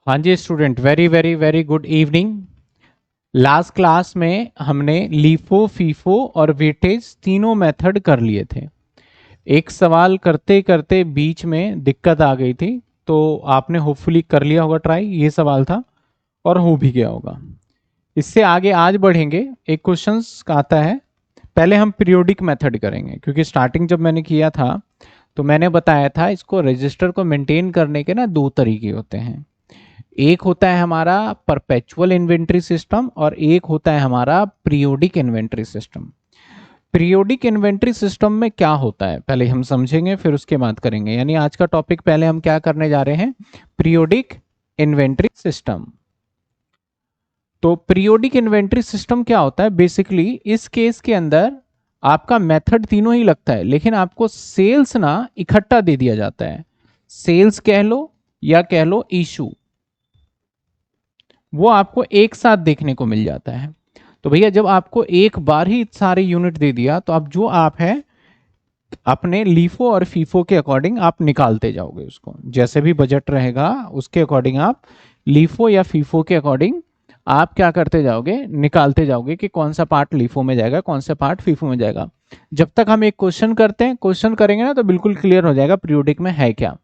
हाँ जी student, very very very good evening. Last class में हमने लीफो, फीफो और वेटेज तीनों मेथड कर लिए थे। एक सवाल करते करते बीच में दिक्कत आ गई थी, तो आपने होपफुली कर लिया होगा ट्राई। ये सवाल था और हो भी गया होगा। इससे आगे आज बढ़ेंगे। एक क्वेश्चन आता है, पहले हम पीरियोडिक मेथड करेंगे, क्योंकि स्टार्टिंग जब मैंने किया था तो मैंने बताया था इसको रजिस्टर को मेंटेन करने के ना दो तरीके होते हैं। एक होता है हमारा परपेचुअल इन्वेंट्री सिस्टम और एक होता है हमारा periodic inventory system. Periodic inventory system में क्या होता है पहले हम समझेंगे, फिर उसके बाद करेंगे। यानी आज का टॉपिक पहले हम क्या करने जा रहे हैं, पीरियोडिक इन्वेंट्री सिस्टम। तो पीरियोडिक इन्वेंट्री सिस्टम क्या होता है, बेसिकली इस केस के अंदर आपका मेथड तीनों ही लगता है, लेकिन आपको सेल्स ना इकट्ठा दे दिया जाता है। सेल्स कह लो या कह लो इशू, वो आपको एक साथ देखने को मिल जाता है। तो भैया जब आपको एक बार ही सारे यूनिट दे दिया, तो अब जो आप है अपने लीफो और फीफो के अकॉर्डिंग आप निकालते जाओगे उसको। जैसे भी बजट रहेगा उसके अकॉर्डिंग आप लीफो या फीफो के अकॉर्डिंग आप क्या करते जाओगे, निकालते जाओगे कि कौन सा पार्ट लीफो में जाएगा, कौन सा पार्ट फीफो में जाएगा। जब तक हम एक क्वेश्चन करते हैं, क्वेश्चन करेंगे ना तो बिल्कुल क्लियर हो जाएगा पीरियोडिक में है क्या।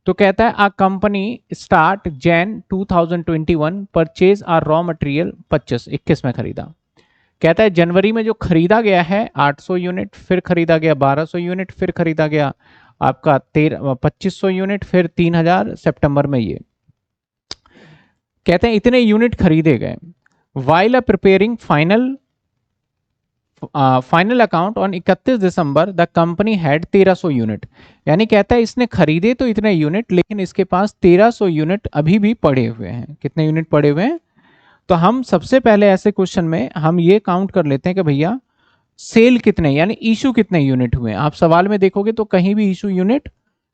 तो कहता है आ कंपनी स्टार्ट जैन 2021 परचेज आ रॉ मटेरियल 21 में खरीदा। कहता है जनवरी में जो खरीदा गया है 800 यूनिट, फिर खरीदा गया 1200 यूनिट, फिर खरीदा गया आपका 2500 यूनिट, फिर 3000 सितंबर में। ये कहते हैं इतने यूनिट खरीदे गए। While a preparing final account on 31 December the company had 1300 unit. यानी कहता है इसने खरीदे तो इतने यूनिट, लेकिन इसके पास 1300 यूनिट अभी भी पड़े हुए हैं। कितने यूनिट पड़े हुए हैं? तो हम सबसे पहले ऐसे क्वेश्चन में हम ये काउंट कर लेते हैं कि भैया सेल कितने, यानी इशू कितने यूनिट हुए। आप सवाल में देखोगे तो कहीं भी इशू यूनिट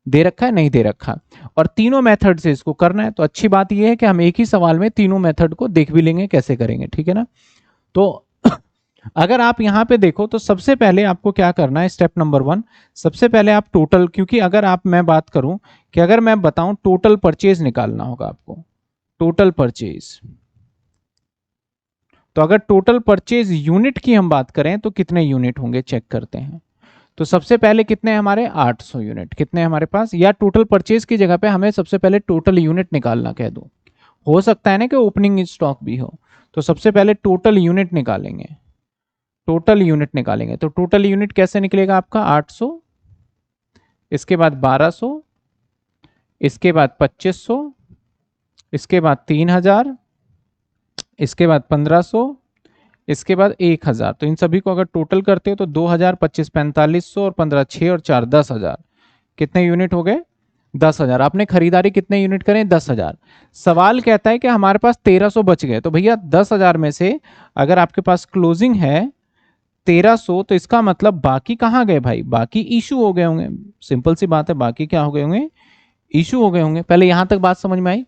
दे रखा है, नहीं दे रखा। और तीनों मेथड से इसको करना है। तो अच्छी बात यह है कि हम एक ही सवाल में तीनों मेथड को देख भी लेंगे कैसे करेंगे, ठीक है ना। तो अगर आप यहां पे देखो तो सबसे पहले आपको क्या करना है, स्टेप नंबर 1, सबसे पहले आप टोटल, क्योंकि अगर आप मैं बात करूं कि अगर मैं बताऊं टोटल परचेज निकालना होगा आपको, टोटल परचेज। तो अगर टोटल परचेज यूनिट की हम बात करें तो कितने यूनिट होंगे, चेक करते हैं। तो सबसे पहले कितने हमारे 800 यूनिट कितने हमारे पास, या टोटल परचेज की जगह पे हमें सबसे पहले टोटल यूनिट निकालना कह दो। हो सकता है ना कि ओपनिंग स्टॉक भी हो। तो सबसे पहले टोटल यूनिट निकालेंगे, टोटल यूनिट निकालेंगे। तो टोटल यूनिट कैसे निकलेगा आपका, 800, इसके बाद 1200, इसके बाद 2500, इसके बाद 3000, इसके बाद 1500, इसके बाद 1000। तो इन सभी को अगर टोटल करते हो तो 2000, 25, 4500 और 15, 6 और 4 10,000। कितने यूनिट हो गए, 10,000। आपने खरीदारी कितने यूनिट करें, 10,000। सवाल कहता है कि हमारे पास 1300 बच गए। तो भैया 10,000 में से अगर आपके पास क्लोजिंग है 1300, तो इसका मतलब बाकी कहाँ गए भाई, बाकी इशू हो गए होंगे। सिंपल सी बात है, बाकी क्या हो गए होंगे, इशू हो गए होंगे। पहले यहां तक बात समझ में आई।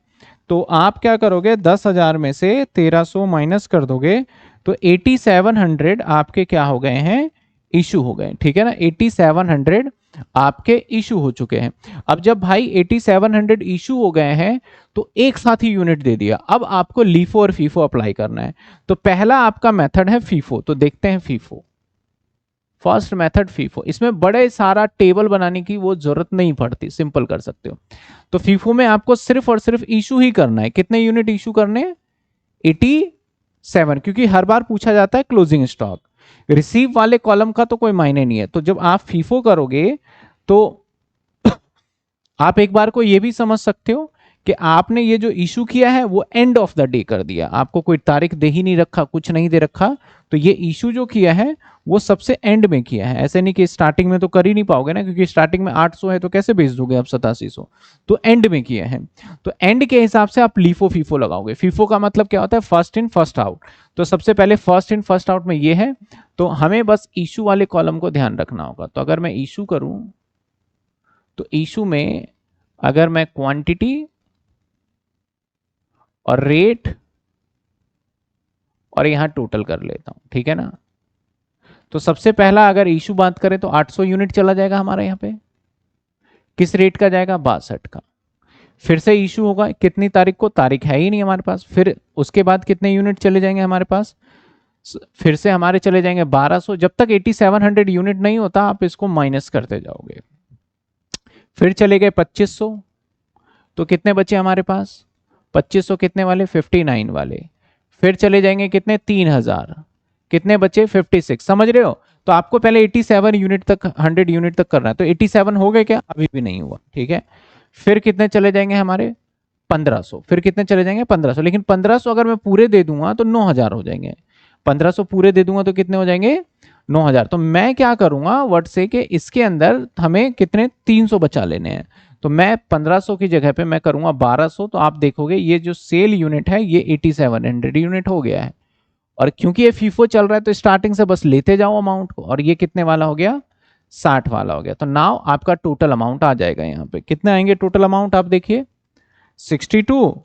तो आप क्या करोगे, 10,000 में से 1300 माइनस कर दोगे तो 8700 आपके क्या हो गए हैं, इशू हो गए, ठीक है ना। 8700 आपके इशू हो चुके हैं। अब जब भाई 8700 इशू हो गए हैं तो एक साथ ही यूनिट दे दिया। अब आपको लीफो और फीफो अप्लाई करना है। तो पहला आपका मेथड है फीफो। तो देखते हैं फीफो, फर्स्ट मेथड फीफो। इसमें बड़े सारा टेबल बनाने की वो जरूरत नहीं पड़ती, सिंपल कर सकते हो। तो फीफो में आपको सिर्फ और सिर्फ इशू ही करना है। कितने यूनिट इशू करने हैं, 87, क्योंकि हर बार पूछा जाता है क्लोजिंग स्टॉक। रिसीव वाले कॉलम का तो कोई मायने नहीं है। तो जब आप फीफो करोगे तो आप एक बार को ये भी समझ सकते हो कि आपने ये जो इशू किया है वो एंड ऑफ द डे कर दिया। आपको कोई तारीख दे ही नहीं रखा, कुछ नहीं दे रखा। तो ये इशू जो किया है वो सबसे एंड में किया है। ऐसे नहीं कि स्टार्टिंग में तो कर ही नहीं पाओगे ना, क्योंकि स्टार्टिंग में 800 है तो कैसे भेज दोगे आप 8700। तो एंड में किया है। तो एंड के हिसाब से आप लीफो फीफो लगाओगे। फीफो का मतलब क्या होता है, फर्स्ट इन फर्स्ट आउट। तो सबसे पहले फर्स्ट इन फर्स्ट आउट में ये है। तो हमें बस इशू वाले कॉलम को ध्यान रखना होगा। तो अगर मैं इशू करूं तो इशू में अगर मैं क्वांटिटी और रेट और यहां टोटल कर लेता हूं, ठीक है ना। तो सबसे पहला अगर इशू बात करें तो 800 यूनिट चला जाएगा हमारा यहां पे। किस रेट का जाएगा, 62 का। फिर से इशू होगा कितनी तारीख को, तारीख है ही नहीं हमारे पास। फिर उसके बाद कितने यूनिट चले जाएंगे हमारे पास, फिर से हमारे चले जाएंगे 1200। जब तक 8700 यूनिट नहीं होता आप इसको माइनस करते जाओगे। फिर चले गए 2500, तो कितने बचे हमारे पास 2500 कितने वाले 59 वाले। फिर चले जाएंगे कितने 3000, कितने बचे 56। समझ रहे हो? तो आपको पहले 87 यूनिट तक 100 यूनिट तक करना है। तो 87 हो गए क्या, अभी भी नहीं हुआ, ठीक है। फिर कितने चले जाएंगे हमारे 1500, फिर कितने चले जाएंगे 1500। लेकिन 1500 अगर मैं पूरे दे दूंगा तो 9000 हो जाएंगे, 1500 पूरे दे दूंगा तो कितने हो जाएंगे 9000। तो मैं क्या करूंगा वर्ड से कि इसके अंदर हमें कितने 300 बचा लेने हैं। तो मैं 1500 की जगह पे मैं करूंगा 1200। तो आप देखोगे ये जो सेल यूनिट है ये 8700 यूनिट हो गया है। और क्योंकि ये फीफो चल रहा है तो स्टार्टिंग से बस लेते जाओ अमाउंट को, और ये कितने वाला हो गया 60 वाला हो गया। तो नाउ आपका टोटल अमाउंट आ जाएगा। यहाँ पे कितने आएंगे टोटल अमाउंट आप देखिए 62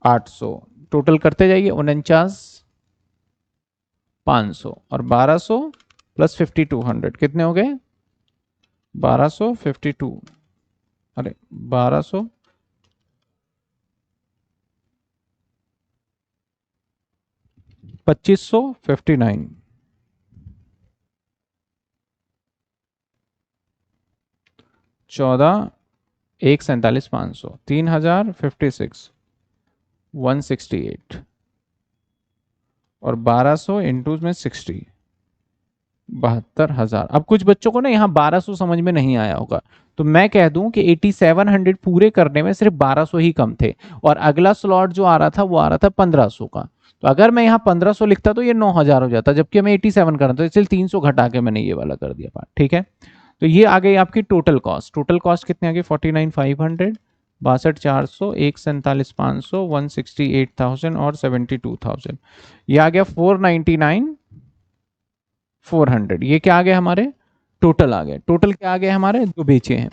800, टोटल करते जाइए 49 500 और 1200 प्लस 5200 कितने हो गए 1200 52, अरे 1200 2559 14 1 47 500 3000 56 168 और 1200 इंटू में 60 72,000। अब कुछ बच्चों को ना यहाँ 1200 समझ में नहीं आया होगा, तो मैं कह दूं कि 8700 पूरे करने में सिर्फ 1200 ही कम थे, और अगला स्लॉट जो आ रहा था वो आ रहा था 1500 का। तो अगर मैं यहाँ 1500 लिखता तो ये 9000 हो जाता, जबकि मैं 87 करना था, इसलिए 300 घटा के मैंने ये वाला कर दिया पार्ट, ठीक है। तो ये आ गई आपकी टोटल कॉस्ट। टोटल कॉस्ट कितने आ गई 49,500 62,400 147,500 168,000 और 72,000। ये आ गया 499,400। ये क्या आ गया हमारे टोटल आ गए। टोटल क्या आ गए हमारे जो बेचे हैं।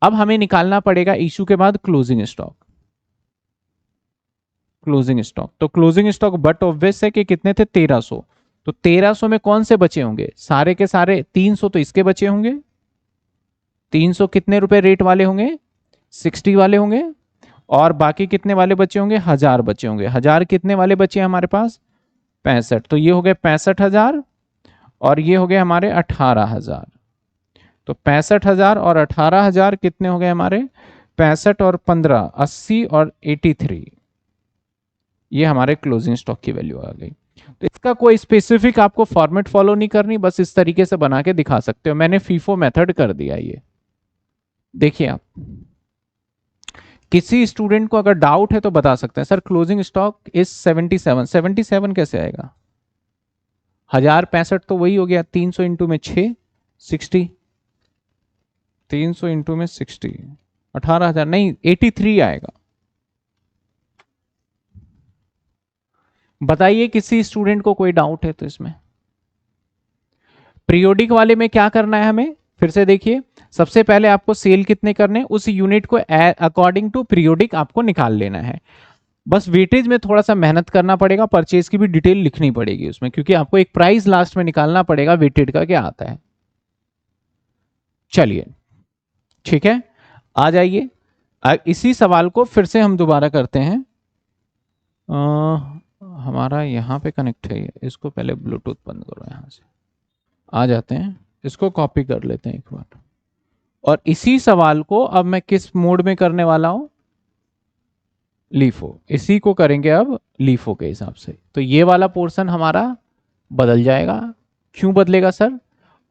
अब हमें निकालना पड़ेगा इशू के बाद क्लोजिंग स्टॉक। क्लोजिंग स्टॉक, तो क्लोजिंग स्टॉक बट ऑब्वियस है कि कितने थे 1300। तो 1300 में कौन से बचे होंगे सारे के सारे 300 तो इसके बचे होंगे। 300 कितने रुपए रेट वाले होंगे 60 वाले होंगे, और बाकी कितने वाले बचे होंगे 1000 बचे होंगे। 1000 कितने वाले बचे हमारे पास 65, तो ये हो गए 65,000 और ये हो गए हमारे 18,000। तो 65,000 और 18,000 कितने हो गए हमारे 65 और 15 80 और 83। ये हमारे क्लोजिंग स्टॉक की वैल्यू आ गई। तो इसका कोई स्पेसिफिक आपको फॉर्मेट फॉलो नहीं करनी, बस इस तरीके से बना के दिखा सकते हो। मैंने फीफो मेथड कर दिया। ये देखिए आप किसी स्टूडेंट को अगर डाउट है तो बता सकते हैं सर क्लोजिंग स्टॉक इज 77। 77 कैसे आएगा 1065 तो वही हो गया 300 इंटू में 6 60, 300 इंटू में 60 18,000 नहीं 83 आएगा। बताइए किसी स्टूडेंट को कोई डाउट है तो इसमें। पीरियोडिक वाले में क्या करना है हमें फिर से देखिए, सबसे पहले आपको सेल कितने करने उस यूनिट को अकॉर्डिंग टू पीरियोडिक आपको निकाल लेना है। बस वेटेज में थोड़ा सा मेहनत करना पड़ेगा, परचेज की भी डिटेल लिखनी पड़ेगी उसमें, क्योंकि आपको एक प्राइस लास्ट में निकालना पड़ेगा वेटेड का क्या आता है। चलिए ठीक है, आ जाइए। इसी सवाल को फिर से हम दोबारा करते हैं। हमारा यहाँ पे कनेक्ट है, इसको पहले ब्लूटूथ बंद करो, यहाँ से आ जाते हैं, इसको कॉपी कर लेते हैं एक बार। और इसी सवाल को अब मैं किस मोड में करने वाला हूं लीफो, इसी को करेंगे अब लीफो के हिसाब से। तो ये वाला पोर्शन हमारा बदल जाएगा। क्यों बदलेगा सर?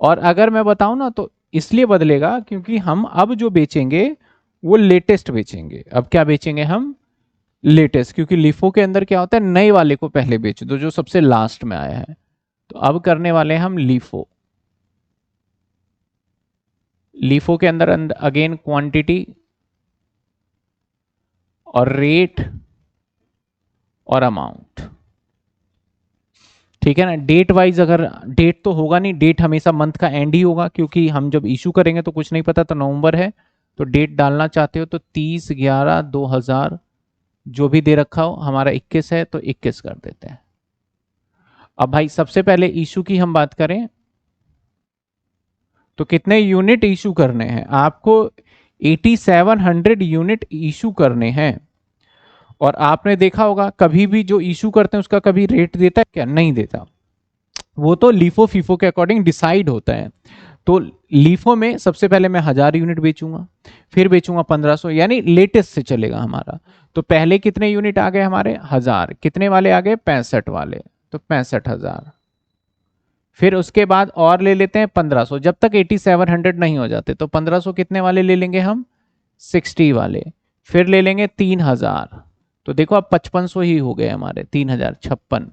और अगर मैं बताऊं ना तो इसलिए बदलेगा क्योंकि हम अब जो बेचेंगे वो लेटेस्ट बेचेंगे। अब क्या बेचेंगे हम लेटेस्ट, क्योंकि लीफो के अंदर क्या होता है नए वाले को पहले बेच दो जो सबसे लास्ट में आया है। तो अब करने वाले हैं हम लीफो। लीफो के अंदर अगेन क्वांटिटी और रेट और अमाउंट, ठीक है ना। डेट वाइज अगर डेट तो होगा नहीं, डेट हमेशा मंथ का एंड ही होगा, क्योंकि हम जब इशू करेंगे तो कुछ नहीं पता, तो नवंबर है तो डेट डालना चाहते हो तो 30/11/2000 जो भी दे रखा हो, हमारा 21 है तो 21 कर देते हैं। अब भाई सबसे पहले इशू की हम बात करें तो कितने यूनिट इशू करने हैं आपको, 8700 यूनिट इशू करने हैं। और आपने देखा होगा कभी भी जो इशू करते हैं उसका कभी रेट देता है क्या? नहीं देता, वो तो लीफो फीफो के अकॉर्डिंग डिसाइड होता है। तो लीफो में सबसे पहले मैं 1000 यूनिट बेचूंगा, फिर बेचूंगा 1500, यानी लेटेस्ट से चलेगा हमारा। तो पहले कितने यूनिट आ गए हमारे? 1000। कितने वाले आ गए? 65 वाले, तो 65,000। फिर उसके बाद और ले लेते हैं 1500, जब तक 8700 नहीं हो जाते। तो 1500 कितने वाले ले लेंगे हम? 60 वाले। फिर ले लेंगे 3000, तो देखो अब 5500 ही हो गए हमारे, 3056।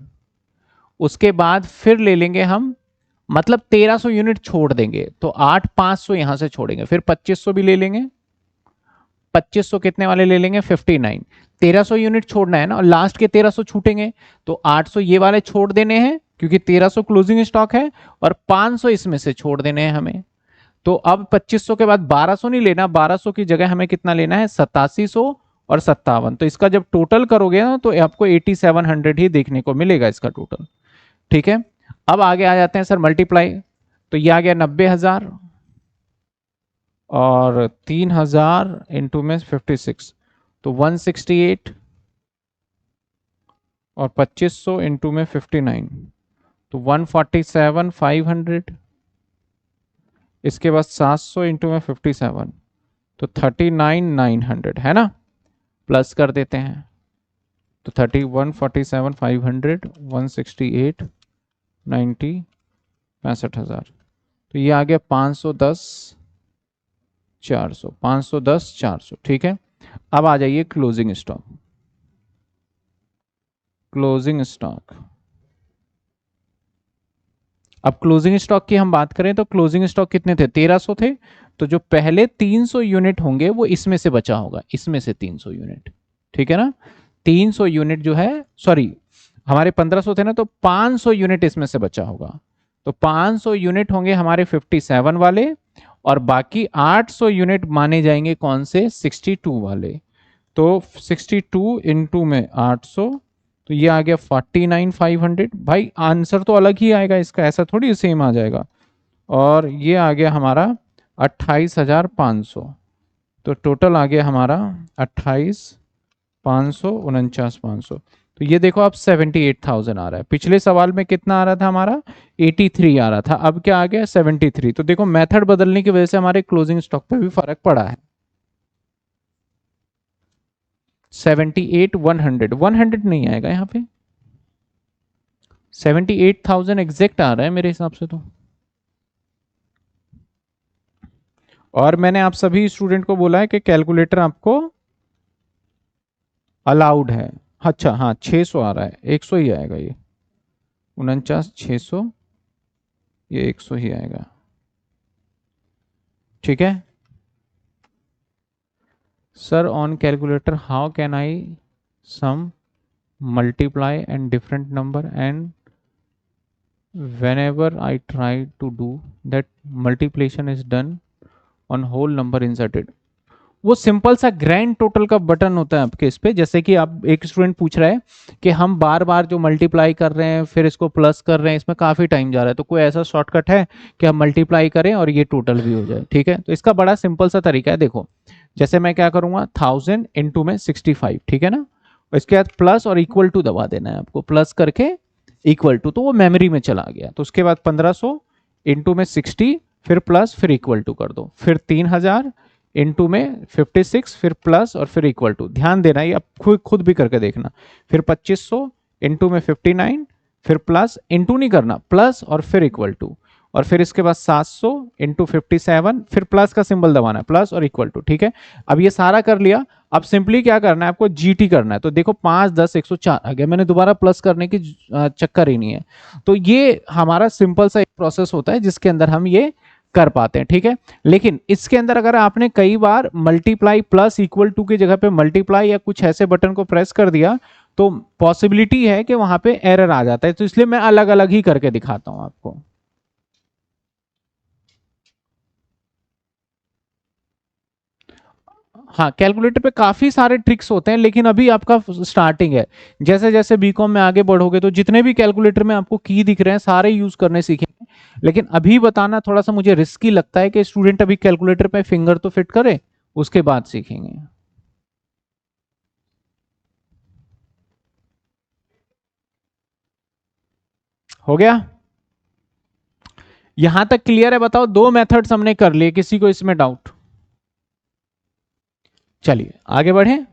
उसके बाद फिर ले लेंगे हम, मतलब 1300 यूनिट छोड़ देंगे, तो 8500 यहां से छोड़ेंगे, फिर 2500 भी ले लेंगे। 2500 कितने वाले ले लेंगे? 59। 1300 यूनिट छोड़ना है ना, और लास्ट के 1300 छूटेंगे, तो 800 ये वाले छोड़ देने हैं क्योंकि 1300 क्लोजिंग स्टॉक है, और 500 इसमें से छोड़ देने हैं हमें। तो अब 2500 के बाद 1200 नहीं लेना, 1200 की जगह हमें कितना लेना है? 8700 और 57। तो इसका जब टोटल करोगे ना तो आपको 8700 ही देखने को मिलेगा इसका टोटल। ठीक है, अब आगे आ जाते हैं सर मल्टीप्लाई। तो ये आ गया 90,000 और 3000 इंटू में 56, तो 168, और 2500 इंटू में 59, तो 147,500। इसके बाद 700 इंटू में 57, तो 39,900 है ना, प्लस कर देते हैं। तो 147,500, 168, 90, 65,000। तो ये आ गया 510, 400, 510, 400। ठीक है, अब आ जाइए क्लोजिंग स्टॉक। क्लोजिंग स्टॉक, अब क्लोजिंग स्टॉक की हम बात करें तो क्लोजिंग स्टॉक कितने थे? 1300 थे। तो जो पहले 300 यूनिट होंगे वो इसमें से बचा होगा, इसमें से 300 यूनिट। ठीक है ना, 300 यूनिट जो है, सॉरी हमारे 1500 थे ना, तो 500 यूनिट इसमें से बचा होगा। तो 500 यूनिट होंगे हमारे 57 वाले, और बाकी 800 यूनिट माने जाएंगे कौन से? 62 वाले। तो 62 इंटू में 800, तो ये आ गया 49,500। भाई आंसर तो अलग ही आएगा इसका, ऐसा थोड़ी सेम आ जाएगा। और ये आ गया हमारा 28,500। तो टोटल आ गया हमारा 28,500, 49,500। तो ये देखो अब 78,000 आ रहा है। पिछले सवाल में कितना आ रहा था हमारा? 83 आ रहा था, अब क्या आ गया? 73। तो देखो मेथड बदलने की वजह से हमारे क्लोजिंग स्टॉक पे भी फर्क पड़ा है। 78, 100, 100 नहीं आएगा यहाँ पे, 78,000 एग्जैक्ट आ रहा है मेरे हिसाब से तो। और मैंने आप सभी स्टूडेंट को बोला है कि कैलकुलेटर आपको अलाउड है। अच्छा हाँ, 600 आ रहा है, 100 ही आएगा ये, 49,600, ये 100 ही आएगा। ठीक है sir, on calculator how can I sum multiply and different number, and whenever I try to do that multiplication is done on whole number inserted। वो सिंपल सा ग्रैंड टोटल का बटन होता है आपके इस पे। जैसे कि आप, एक स्टूडेंट पूछ रहा है कि हम बार बार जो मल्टीप्लाई कर रहे हैं फिर इसको प्लस कर रहे हैं, इसमें काफी टाइम जा रहा है, तो कोई ऐसा शॉर्टकट है कि हम मल्टीप्लाई करें और ये टोटल भी हो जाए? ठीक है, तो इसका बड़ा सिंपल सा तरीका है। देखो जैसे मैं क्या करूंगा, 1000 इंटू में 65, ठीक है ना, और इसके बाद प्लस और इक्वल टू दबा देना है आपको, प्लस करके इक्वल टू, तो वो मेमोरी में चला गया। तो उसके बाद 1500 इंटू में 60, फिर प्लस, फिर इक्वल टू कर दो, फिर 3000 इंटू में 56, फिर प्लस और फिर इक्वल टू। ध्यान देना, ये आप खुद भी करके देखना। फिर 2500 इंटू में 59, फिर प्लस, इंटू नहीं करना, प्लस और फिर इक्वल टू, और फिर इसके बाद 700 इंटू 57, फिर प्लस का सिंबल दबाना है, प्लस और इक्वल टू। ठीक है, अब ये सारा कर लिया। अब सिंपली क्या करना है आपको? जीटी करना है। तो देखो 5, 10, 104 आ गया, मैंने दोबारा प्लस करने की चक्कर ही नहीं है। तो ये हमारा सिंपल सा एक प्रोसेस होता है जिसके अंदर हम ये कर पाते हैं। ठीक है, लेकिन इसके अंदर अगर आपने कई बार मल्टीप्लाई प्लस इक्वल टू की जगह पे मल्टीप्लाई या कुछ ऐसे बटन को प्रेस कर दिया तो पॉसिबिलिटी है कि वहां पे एरर आ जाता है। तो इसलिए मैं अलग अलग ही करके दिखाता हूं आपको। हाँ, कैलकुलेटर पे काफी सारे ट्रिक्स होते हैं, लेकिन अभी आपका स्टार्टिंग है। जैसे जैसे बीकॉम में आगे बढ़ोगे तो जितने भी कैलकुलेटर में आपको की दिख रहे हैं सारे यूज करने सीखेंगे। लेकिन अभी बताना थोड़ा सा मुझे रिस्की लगता है कि स्टूडेंट अभी कैलकुलेटर पे फिंगर तो फिट करे, उसके बाद सीखेंगे। हो गया? यहां तक क्लियर है? बताओ, दो मेथड्स हमने कर लिए, किसी को इसमें डाउट? चलिए आगे बढ़ें।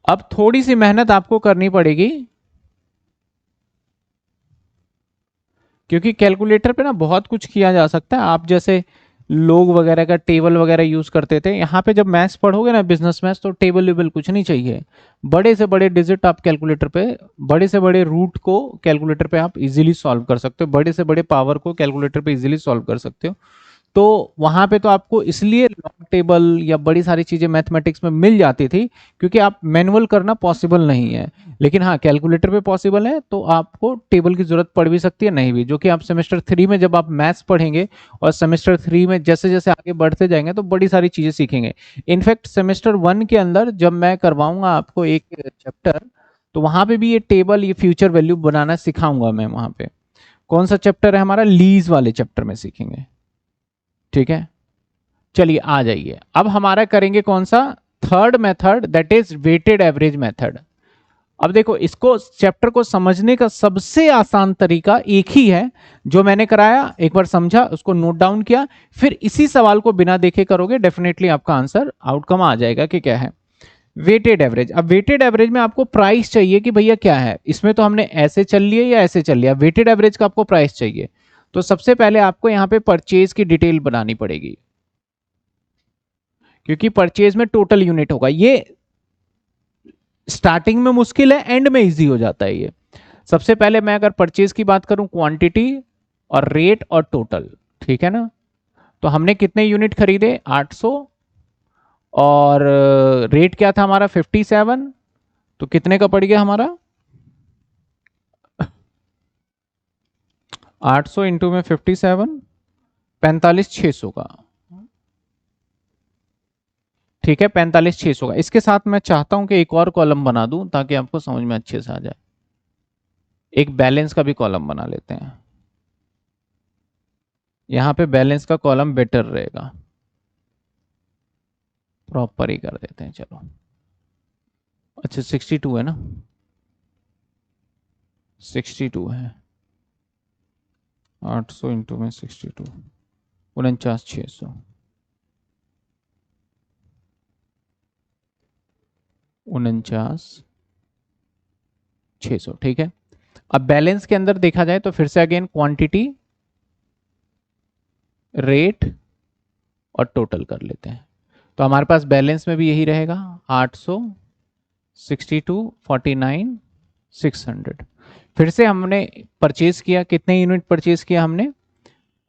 अब थोड़ी सी मेहनत आपको करनी पड़ेगी, क्योंकि कैलकुलेटर पे ना बहुत कुछ किया जा सकता है। आप जैसे लोग वगैरह का टेबल वगैरह यूज करते थे, यहाँ पे जब मैथ्स पढ़ोगे ना, बिजनेस मैथ्स, तो टेबल वेबल कुछ नहीं चाहिए। बड़े से बड़े डिजिट आप कैलकुलेटर पे, बड़े से बड़े रूट को कैलकुलेटर पे आप इजीली सॉल्व कर सकते हो, बड़े से बड़े पावर को कैलकुलेटर पे इजीली सॉल्व कर सकते हो। तो वहां पे तो आपको इसलिए लॉग टेबल या बड़ी सारी चीजें मैथमेटिक्स में मिल जाती थी, क्योंकि आप मैनुअल करना पॉसिबल नहीं है। लेकिन हाँ, कैलकुलेटर पे पॉसिबल है, तो आपको टेबल की जरूरत पड़ भी सकती है, नहीं भी, जो कि आप सेमेस्टर 3 में जब आप मैथ्स पढ़ेंगे, और सेमेस्टर 3 में जैसे जैसे आगे बढ़ते जाएंगे तो बड़ी सारी चीजें सीखेंगे। इनफैक्ट सेमेस्टर 1 के अंदर जब मैं करवाऊंगा आपको एक चैप्टर, तो वहां पे भी ये टेबल, ये फ्यूचर वैल्यू बनाना सिखाऊंगा मैं वहां पे। कौन सा चैप्टर है हमारा? लीज वाले चैप्टर में सीखेंगे। ठीक है, चलिए आ जाइए। अब हमारा करेंगे कौन सा? Third method, that is weighted average method. अब देखो, इसको चैप्टर को समझने का सबसे आसान तरीका एक ही है, जो मैंने कराया, एक बार समझा, उसको नोट डाउन किया, फिर इसी सवाल को बिना देखे करोगे, डेफिनेटली आपका आंसर, आउटकम आ जाएगा कि क्या है। Weighted average. अब वेटेड एवरेज में आपको प्राइस चाहिए कि भैया क्या है, इसमें तो हमने ऐसे चल लिए या ऐसे चल लिया, वेटेड एवरेज का आपको प्राइस चाहिए। तो सबसे पहले आपको यहां पे परचेज की डिटेल बनानी पड़ेगी, क्योंकि परचेज में टोटल यूनिट होगा। ये स्टार्टिंग में मुश्किल है, एंड में इजी हो जाता है ये। सबसे पहले मैं अगर परचेज की बात करूं, क्वांटिटी और रेट और टोटल, ठीक है ना? तो हमने कितने यूनिट खरीदे? 800। और रेट क्या था हमारा? 57। तो कितने का पड़ गया हमारा? 800 इंटू में 57, 45,600 का। ठीक है, 45,600 का। इसके साथ मैं चाहता हूं कि एक और कॉलम बना दूं, ताकि आपको समझ में अच्छे से आ जाए। एक बैलेंस का भी कॉलम बना लेते हैं, यहां पे बैलेंस का कॉलम बेटर रहेगा, प्रॉपर ही कर देते हैं, चलो। अच्छा, 62 है ना? 62 है, 800 इंटू में 62, 49,600, 49,600। ठीक है, अब बैलेंस के अंदर देखा जाए तो फिर से अगेन क्वांटिटी, रेट और टोटल कर लेते हैं। तो हमारे पास बैलेंस में भी यही रहेगा, 800, 62, 49, 600। फिर से हमने परचेज किया, कितने यूनिट परचेज किया हमने?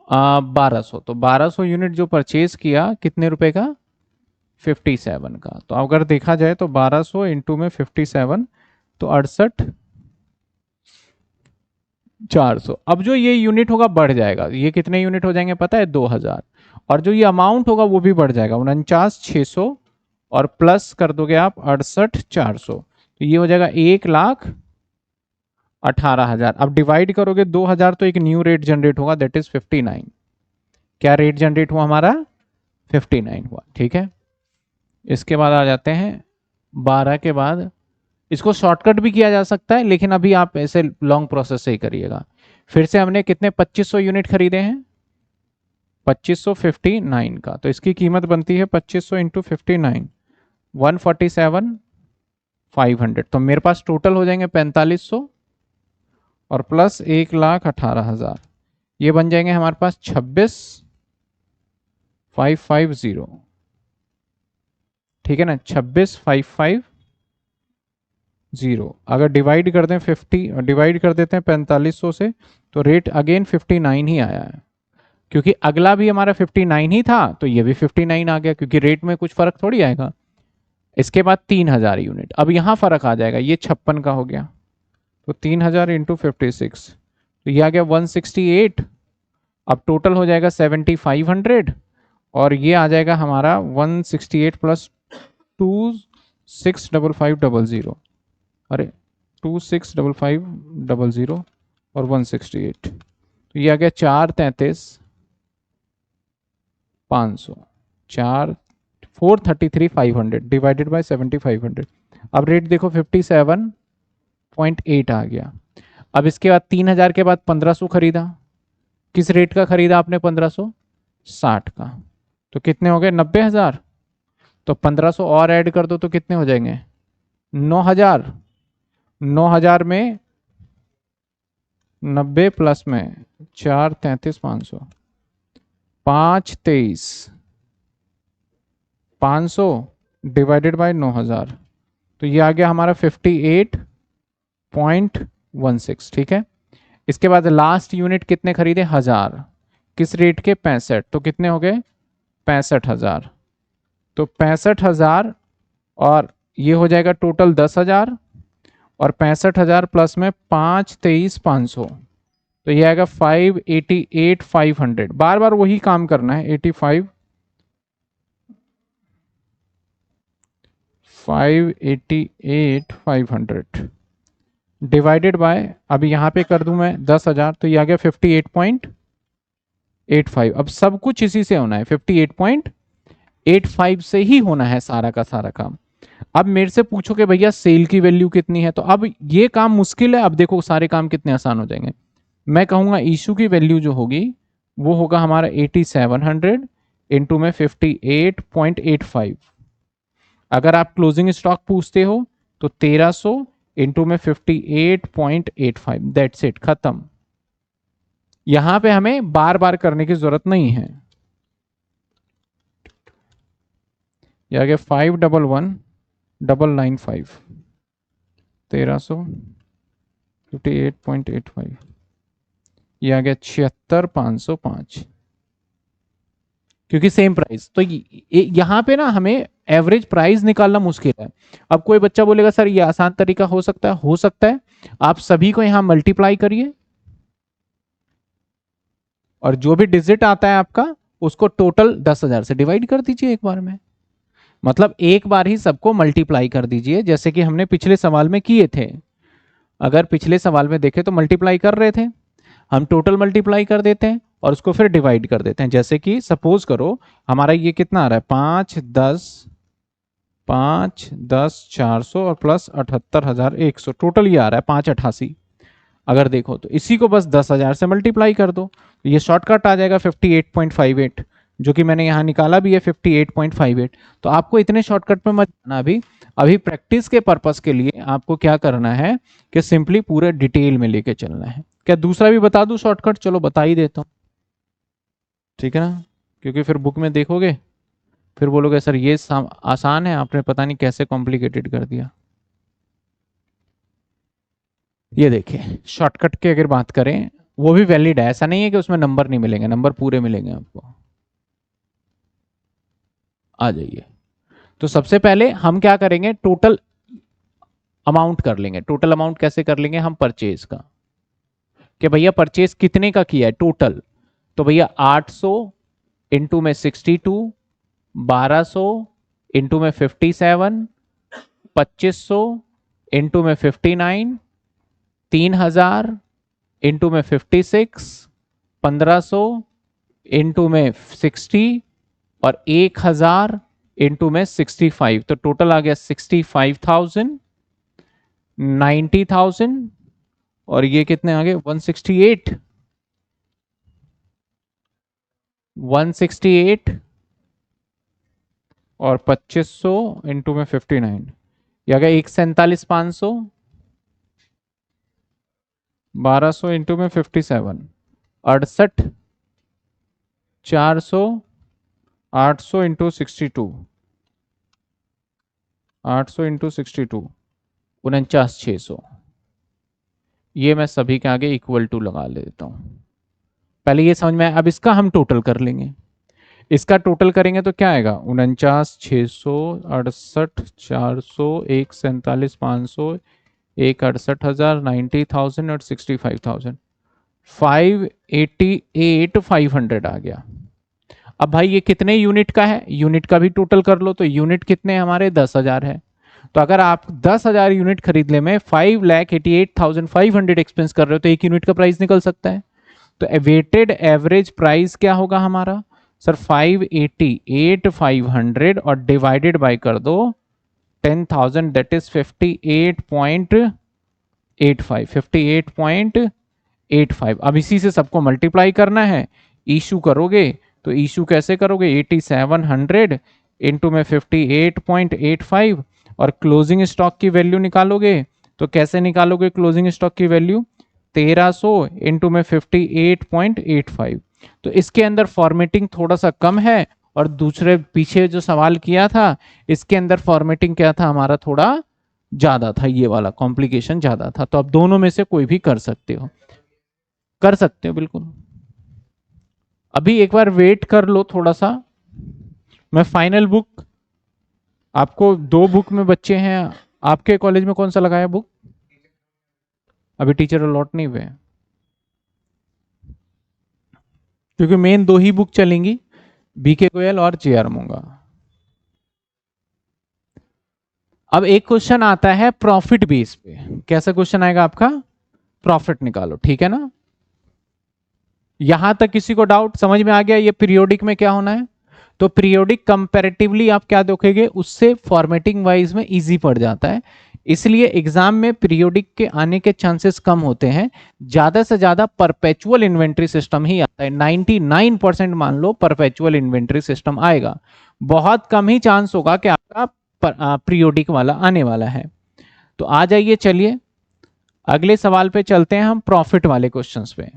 1200। तो 1200 यूनिट जो परचेज किया, कितने रुपए का? 57 का। तो अगर देखा जाए तो 1200 इंटू में 57, तो 68,400। अब जो ये यूनिट होगा बढ़ जाएगा, ये कितने यूनिट हो जाएंगे पता है? 2000। और जो ये अमाउंट होगा वो भी बढ़ जाएगा, 49,600, और प्लस कर दोगे आप 68,400, तो ये हो जाएगा 1,18,000। अब डिवाइड करोगे 2000, तो एक न्यू रेट जनरेट होगा, दैट इज 59। क्या रेट जनरेट हुआ हमारा? 59 हुआ। ठीक है, इसके बाद आ जाते हैं 12 के बाद। इसको शॉर्टकट भी किया जा सकता है, लेकिन अभी आप ऐसे लॉन्ग प्रोसेस से ही करिएगा। फिर से हमने कितने? 2500 यूनिट खरीदे हैं, 2559 का। तो इसकी कीमत बनती है 2500 इंटू 59, 147,500। तो मेरे पास टोटल हो जाएंगे 4500 और प्लस 1,18,000, ये बन जाएंगे हमारे पास 26,550। ठीक है ना, 26,550। अगर डिवाइड कर दें 50, डिवाइड कर देते हैं 4500 से, तो रेट अगेन 59 ही आया है, क्योंकि अगला भी हमारा 59 ही था, तो ये भी 59 आ गया, क्योंकि रेट में कुछ फर्क थोड़ी आएगा। इसके बाद 3000 यूनिट, अब यहां फर्क आ जाएगा, ये 56 का हो गया, तो 3000 इंटू 56, तो ये आ गया 168। अब टोटल हो जाएगा 7500, और ये आ जाएगा हमारा 168 प्लस 265500, अरे 265500 और 168, तो ये आ गया 433 500, 433,500 डिवाइडेड बाय 7,500। अब रेट देखो 57.8 आ गया। अब इसके बाद 3,000 के बाद 1,500 खरीदा। किस रेट का खरीदा आपने? 1,560 का। तो कितने हो गए? 90,000। तो 1,500 और ऐड कर दो तो कितने हो जाएंगे? 9,000। 9,000 में 90 प्लस में 4 33,500, 523 500 डिवाइडेड बाय 9,000। तो ये आ गया हमारा 58.16। ठीक है। इसके बाद लास्ट यूनिट कितने खरीदे? 1,000। किस रेट के? 65। तो कितने हो गए? 65,000। तो 65,000 और ये हो जाएगा टोटल 10,000 और 65,000 प्लस में 523,500। तो ये आएगा 588,500। बार बार वही काम करना है। 588,500 डिवाइडेड बाय, अभी यहां पे कर दूं मैं 10,000 तो ये आ गया 58.85। अब सब कुछ इसी से होना है, 58.85 से ही होना है सारा का सारा काम। अब मेरे से पूछो कि भैया सेल की वैल्यू कितनी है, तो अब ये काम मुश्किल है। अब देखो सारे काम कितने आसान हो जाएंगे। मैं कहूंगा इशू की वैल्यू जो होगी वो होगा हमारा 8700 इंटू में 58.85। अगर आप क्लोजिंग स्टॉक पूछते हो तो 1300 इंटू में 58.85। दैट्स इट, खत्म। यहां पे हमें बार बार करने की जरूरत नहीं है। यह आ गया 511,995, 1300 58.85। ये आ गया 76,505, क्योंकि सेम प्राइस। तो यहां पे ना हमें एवरेज प्राइस निकालना मुश्किल है। अब कोई बच्चा बोलेगा सर ये आसान तरीका हो सकता है। हो सकता है। आप सभी को यहां मल्टीप्लाई करिए और जो भी डिजिट आता है आपका उसको टोटल 10,000 से डिवाइड कर दीजिए एक बार में। मतलब एक बार ही सबको मल्टीप्लाई कर दीजिए, जैसे कि हमने पिछले सवाल में किए थे। अगर पिछले सवाल में देखें तो मल्टीप्लाई कर रहे थे हम, टोटल मल्टीप्लाई कर देते हैं और उसको फिर डिवाइड कर देते हैं। जैसे कि सपोज करो हमारा ये कितना आ रहा है? 5, 10, 400 और प्लस 78,100, टोटल ये आ रहा है 588। अगर देखो तो इसी को बस 10,000 से मल्टीप्लाई कर दो, तो ये शॉर्टकट आ जाएगा 58.58, जो कि मैंने यहाँ निकाला भी है 58.58। तो आपको इतने शॉर्टकट में मत जाना। अभी प्रैक्टिस के पर्पस के लिए आपको क्या करना है कि सिंपली पूरे डिटेल में लेके चलना है। क्या दूसरा भी बता दूं शॉर्टकट? चलो बता ही देता हूँ, ठीक है ना, क्योंकि फिर बुक में देखोगे फिर बोलोगे सर ये आसान है, आपने पता नहीं कैसे कॉम्प्लिकेटेड कर दिया। ये देखिए शॉर्टकट की अगर बात करें वो भी वैलिड है, ऐसा नहीं है कि उसमें नंबर नहीं मिलेंगे, नंबर पूरे मिलेंगे आपको। आ जाइए। तो सबसे पहले हम क्या करेंगे? टोटल अमाउंट कर लेंगे। टोटल अमाउंट कैसे कर लेंगे हम? परचेज का, कि भैया परचेज कितने का किया है टोटल। तो भैया 800 इंटू में 62, 1200 इंटू में 57, 2500 इंटू में 59, 3,000 इंटू में 56, 1,500 इंटू में 60 और 1,000 इंटू में 65। तो टोटल आ गया 65,000, 90,000 और ये कितने आ गए? 168, 168 और 2500 इंटू में 59, ये आ गया 1,47,500, 1,200 इंटू में 57, 68,400, 800 इंटू 62, 800 इंटू 62, 49,600। ये मैं सभी के आगे इक्वल टू लगा लेता हूं। पहले ये समझ में आया। अब इसका हम टोटल कर लेंगे। इसका टोटल करेंगे तो क्या आएगा? 49,600, 68,400, 1,47,500, 1,68,000, 90,000 और 65,000, 588,500 आ गया। अब भाई ये कितने यूनिट का है? यूनिट का भी टोटल कर लो। तो यूनिट कितने हमारे? 10,000 है। तो अगर आप 10,000 यूनिट खरीदने में 5,88,500 एक्सपेंस कर रहे हो तो एक यूनिट का प्राइस निकल सकता है। तो वेटेड एवरेज प्राइस क्या होगा हमारा? सर 588 और डिवाइडेड बाय कर दो 10,000, दैट इज 58.85। अब इसी से सबको मल्टीप्लाई करना है, इशू करोगे तो इशू कैसे करोगे, 8700 इंटू में 58.85 और क्लोजिंग स्टॉक की वैल्यू निकालोगे तो कैसे निकालोगे क्लोजिंग स्टॉक की वैल्यू, 1300 इंटू में 58.85। तो इसके अंदर फॉर्मेटिंग थोड़ा सा कम है और दूसरे पीछे जो सवाल किया था इसके अंदर फॉर्मेटिंग क्या था हमारा, थोड़ा ज्यादा था, ये वाला कॉम्प्लिकेशन ज्यादा था। तो अब दोनों में से कोई भी कर सकते हो, कर सकते हो बिल्कुल। अभी एक बार वेट कर लो थोड़ा सा, मैं फाइनल बुक आपको, 2 बुक में बच्चे हैं, आपके कॉलेज में कौन सा लगाया बुक, अभी टीचर अलॉट नहीं हुए, क्योंकि मेन 2 ही बुक चलेंगी, बीके गोयल और जे.आर. मूंगा। अब एक क्वेश्चन आता है प्रॉफिट बेस पे, कैसा क्वेश्चन आएगा आपका, प्रॉफिट निकालो, ठीक है ना। यहां तक किसी को डाउट समझ में आ गया, ये पीरियोडिक में क्या होना है, तो पीरियोडिक कंपैरेटिवली आप क्या देखेंगे, उससे फॉर्मेटिंग वाइज में इजी पड़ जाता है, इसलिए एग्जाम में पीरियोडिक के आने के चांसेस कम होते हैं, ज्यादा से ज्यादा परपेचुअल इन्वेंट्री सिस्टम ही आता है, 99% मान लो परपेचुअल इन्वेंट्री सिस्टम आएगा, बहुत कम ही चांस होगा कि आपका पीरियोडिक वाला आने वाला है। तो आ जाइए, चलिए अगले सवाल पे चलते हैं हम, प्रॉफिट वाले क्वेश्चंस पे।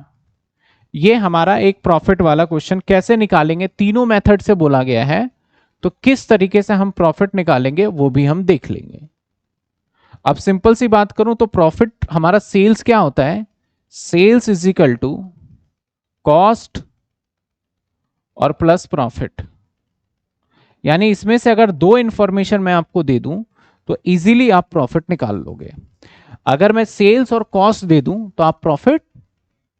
ये हमारा एक प्रॉफिट वाला क्वेश्चन, कैसे निकालेंगे, तीनों मेथड से बोला गया है, तो किस तरीके से हम प्रॉफिट निकालेंगे वो भी हम देख लेंगे। अब सिंपल सी बात करूं तो प्रॉफिट हमारा सेल्स क्या होता है, sales is equal to cost और प्लस प्रॉफिट, यानी इसमें से अगर 2 इंफॉर्मेशन मैं आपको दे दूं तो इजीली आप प्रॉफिट निकाल लोगे, अगर मैं सेल्स और कॉस्ट दे दूं तो आप प्रॉफिट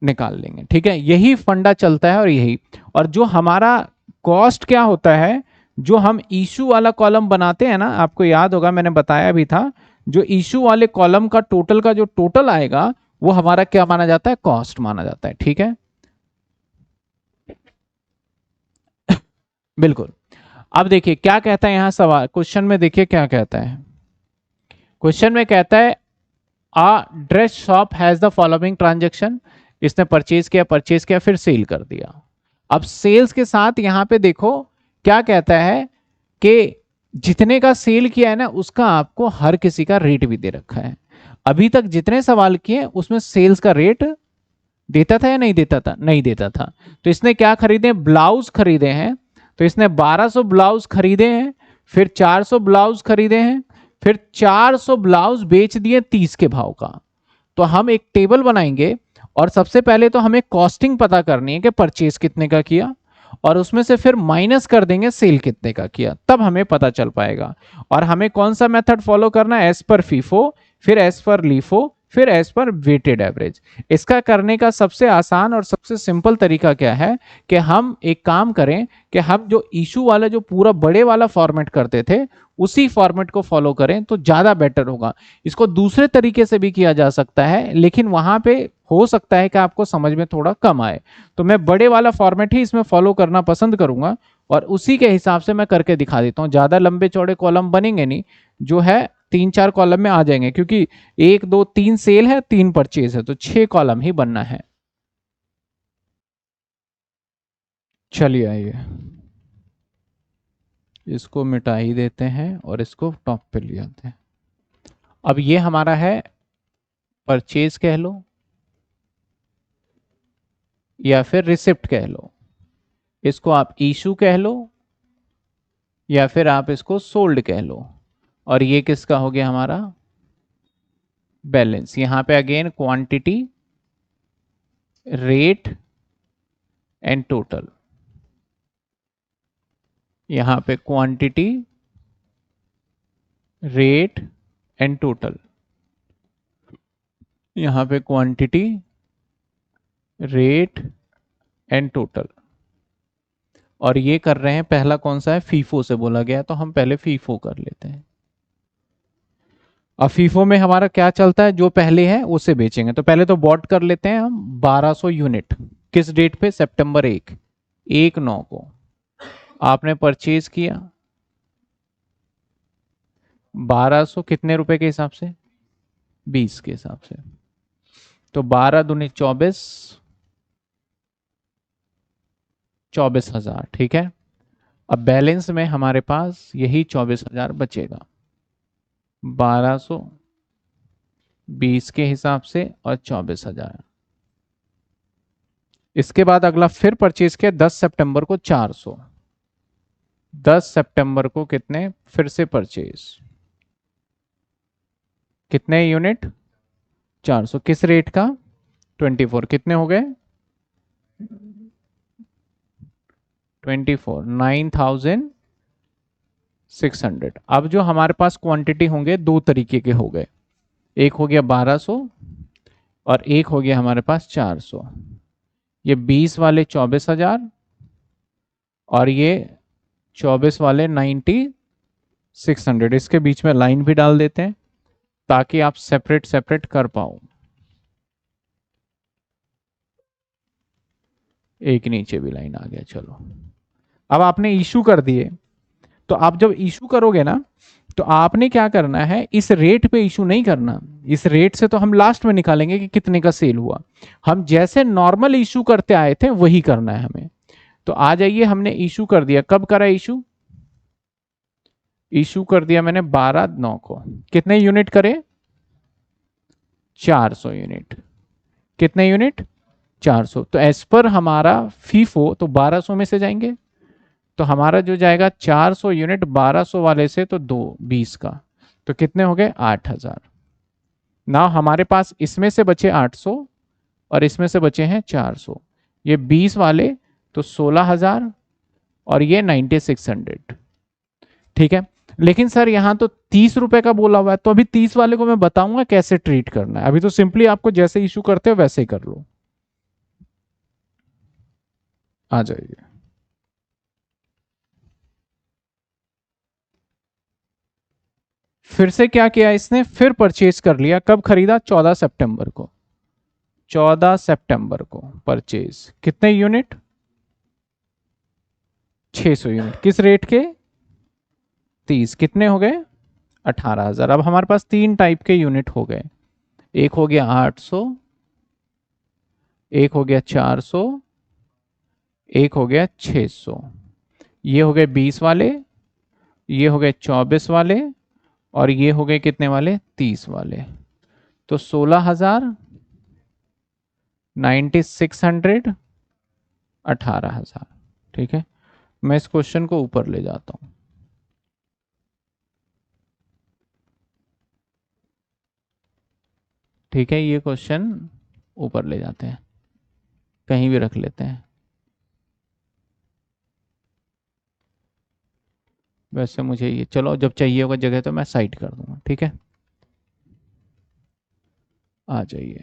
निकाल लेंगे, ठीक है, यही फंडा चलता है। और यही, और जो हमारा कॉस्ट क्या होता है, जो हम इशू वाला कॉलम बनाते हैं ना, आपको याद होगा मैंने बताया भी था, जो इशू वाले कॉलम का टोटल का जो टोटल आएगा वो हमारा क्या माना जाता है, कॉस्ट माना जाता है, ठीक है बिल्कुल। अब देखिए क्या कहता है यहां सवाल, क्वेश्चन में देखिए क्या कहता है, क्वेश्चन में कहता है a dress shop has the following transaction, इसने परचेज किया फिर सेल कर दिया। अब सेल्स के साथ यहां पे देखो क्या कहता है कि जितने का सेल किया है ना उसका आपको हर किसी का रेट भी दे रखा है। अभी तक जितने सवाल किए उसमें सेल्स का रेट देता था या नहीं देता था, नहीं देता था। तो इसने क्या खरीदे, ब्लाउज खरीदे हैं, तो इसने 1200 ब्लाउज खरीदे हैं, फिर 400 ब्लाउज खरीदे हैं, फिर 400 ब्लाउज बेच दिए 30 के भाव का। तो हम एक टेबल बनाएंगे और सबसे पहले तो हमें कॉस्टिंग पता करनी है कि परचेज कितने का किया, और उसमें से फिर माइनस कर देंगे सेल कितने का किया, तब हमें पता चल पाएगा। और हमें कौन सा मेथड फॉलो करना है, एज पर फीफो, फिर एज पर लीफो, फिर एज पर वेटेड एवरेज। इसका करने का सबसे आसान और सबसे सिंपल तरीका क्या है कि हम एक काम करें कि हम जो इशू वाला जो पूरा बड़े वाला फॉर्मेट करते थे उसी फॉर्मेट को फॉलो करें तो ज्यादा बेटर होगा। इसको दूसरे तरीके से भी किया जा सकता है, लेकिन वहां पे हो सकता है कि आपको समझ में थोड़ा कम आए, तो मैं बड़े वाला फॉर्मेट ही इसमें फॉलो करना पसंद करूंगा और उसी के हिसाब से मैं करके दिखा देता हूं। ज्यादा लंबे चौड़े कॉलम बनेंगे नहीं, जो है 3-4 कॉलम में आ जाएंगे, क्योंकि 1 2 3 सेल है, 3 परचेज है, तो 6 कॉलम ही बनना है। चलिए आइए इसको मिटा ही देते हैं और इसको टॉप पे ले आते हैं। अब ये हमारा है परचेज कह लो या फिर रिसिप्ट कह लो, इसको आप इशू कह लो या फिर आप इसको सोल्ड कह लो, और ये किसका हो गया हमारा बैलेंस। यहां पे again quantity, rate and total, यहां पे क्वांटिटी, रेट एंड टोटल, यहां पे क्वांटिटी, रेट एंड टोटल, और ये कर रहे हैं पहला कौन सा है, फीफो से बोला गया, तो हम पहले फीफो कर लेते हैं। अब फीफो में हमारा क्या चलता है, जो पहले है उसे बेचेंगे, तो पहले तो बॉट कर लेते हैं हम 1200 यूनिट, किस डेट पे, सितंबर 1/9 को। आपने परचेज किया 1200 कितने रुपए के हिसाब से? 20 के हिसाब से। तो 12 दूनी 24, 24,000। ठीक है, अब बैलेंस में हमारे पास यही 24,000 बचेगा, 1200 20 के हिसाब से और 24,000। इसके बाद अगला फिर परचेज किया 10 सितंबर को 400। 10 सितंबर को कितने फिर से परचेज, कितने यूनिट? 400। किस रेट का? 24। कितने हो गए? 24, 9,600। अब जो हमारे पास क्वांटिटी होंगे दो तरीके के हो गए, एक हो गया 1200 और एक हो गया हमारे पास 400। ये 20 वाले 24,000 और ये 24 वाले 9,600। इसके बीच में लाइन भी डाल देते हैं ताकि आप सेपरेट सेपरेट कर पाओ। एक नीचे भी लाइन आ गया। चलो, अब आपने इशू कर दिए, तो आप जब इशू करोगे ना तो आपने क्या करना है, इस रेट पे इशू नहीं करना। इस रेट से तो हम लास्ट में निकालेंगे कि कितने का सेल हुआ। हम जैसे नॉर्मल इशू करते आए थे वही करना है हमें। तो आ जाइए, हमने इशू कर दिया। कब करा इशू? इशू कर दिया मैंने 12/9 को। कितने यूनिट करे? 400 यूनिट। कितने यूनिट? 400। तो एज पर हमारा फीफो तो 1200 में से जाएंगे, तो हमारा जो जाएगा 400 यूनिट 1200 वाले से तो 20 का, तो कितने हो गए? 8,000। ना हमारे पास इसमें से बचे 800 और इसमें से बचे हैं 400। ये 20 वाले तो 16,000 और ये 9,600। ठीक है, लेकिन सर यहाँ तो 30 रुपए का बोला हुआ है, तो अभी 30 वाले को मैं बताऊंगा कैसे ट्रीट करना है। अभी तो सिंपली आपको जैसे इशू करते हो वैसे ही कर लो। आ जाइए। फिर से क्या किया इसने, फिर परचेज कर लिया। कब खरीदा? 14 सितंबर को। 14 सितंबर को परचेज। कितने यूनिट? 600 यूनिट। किस रेट के? 30। कितने हो गए? 18,000। अब हमारे पास तीन टाइप के यूनिट हो गए, एक हो गया 800, एक हो गया 400, एक हो गया 600। ये हो गए 20 वाले, ये हो गए 24 वाले और ये हो गए कितने वाले? 30 वाले। तो 16,000, 9,600, 18,000। ठीक है, मैं इस क्वेश्चन को ऊपर ले जाता हूं। ठीक है, ये क्वेश्चन ऊपर ले जाते हैं, कहीं भी रख लेते हैं। वैसे मुझे ये, चलो जब चाहिए होगा जगह तो मैं साइड कर दूंगा। ठीक है, आ जाइए।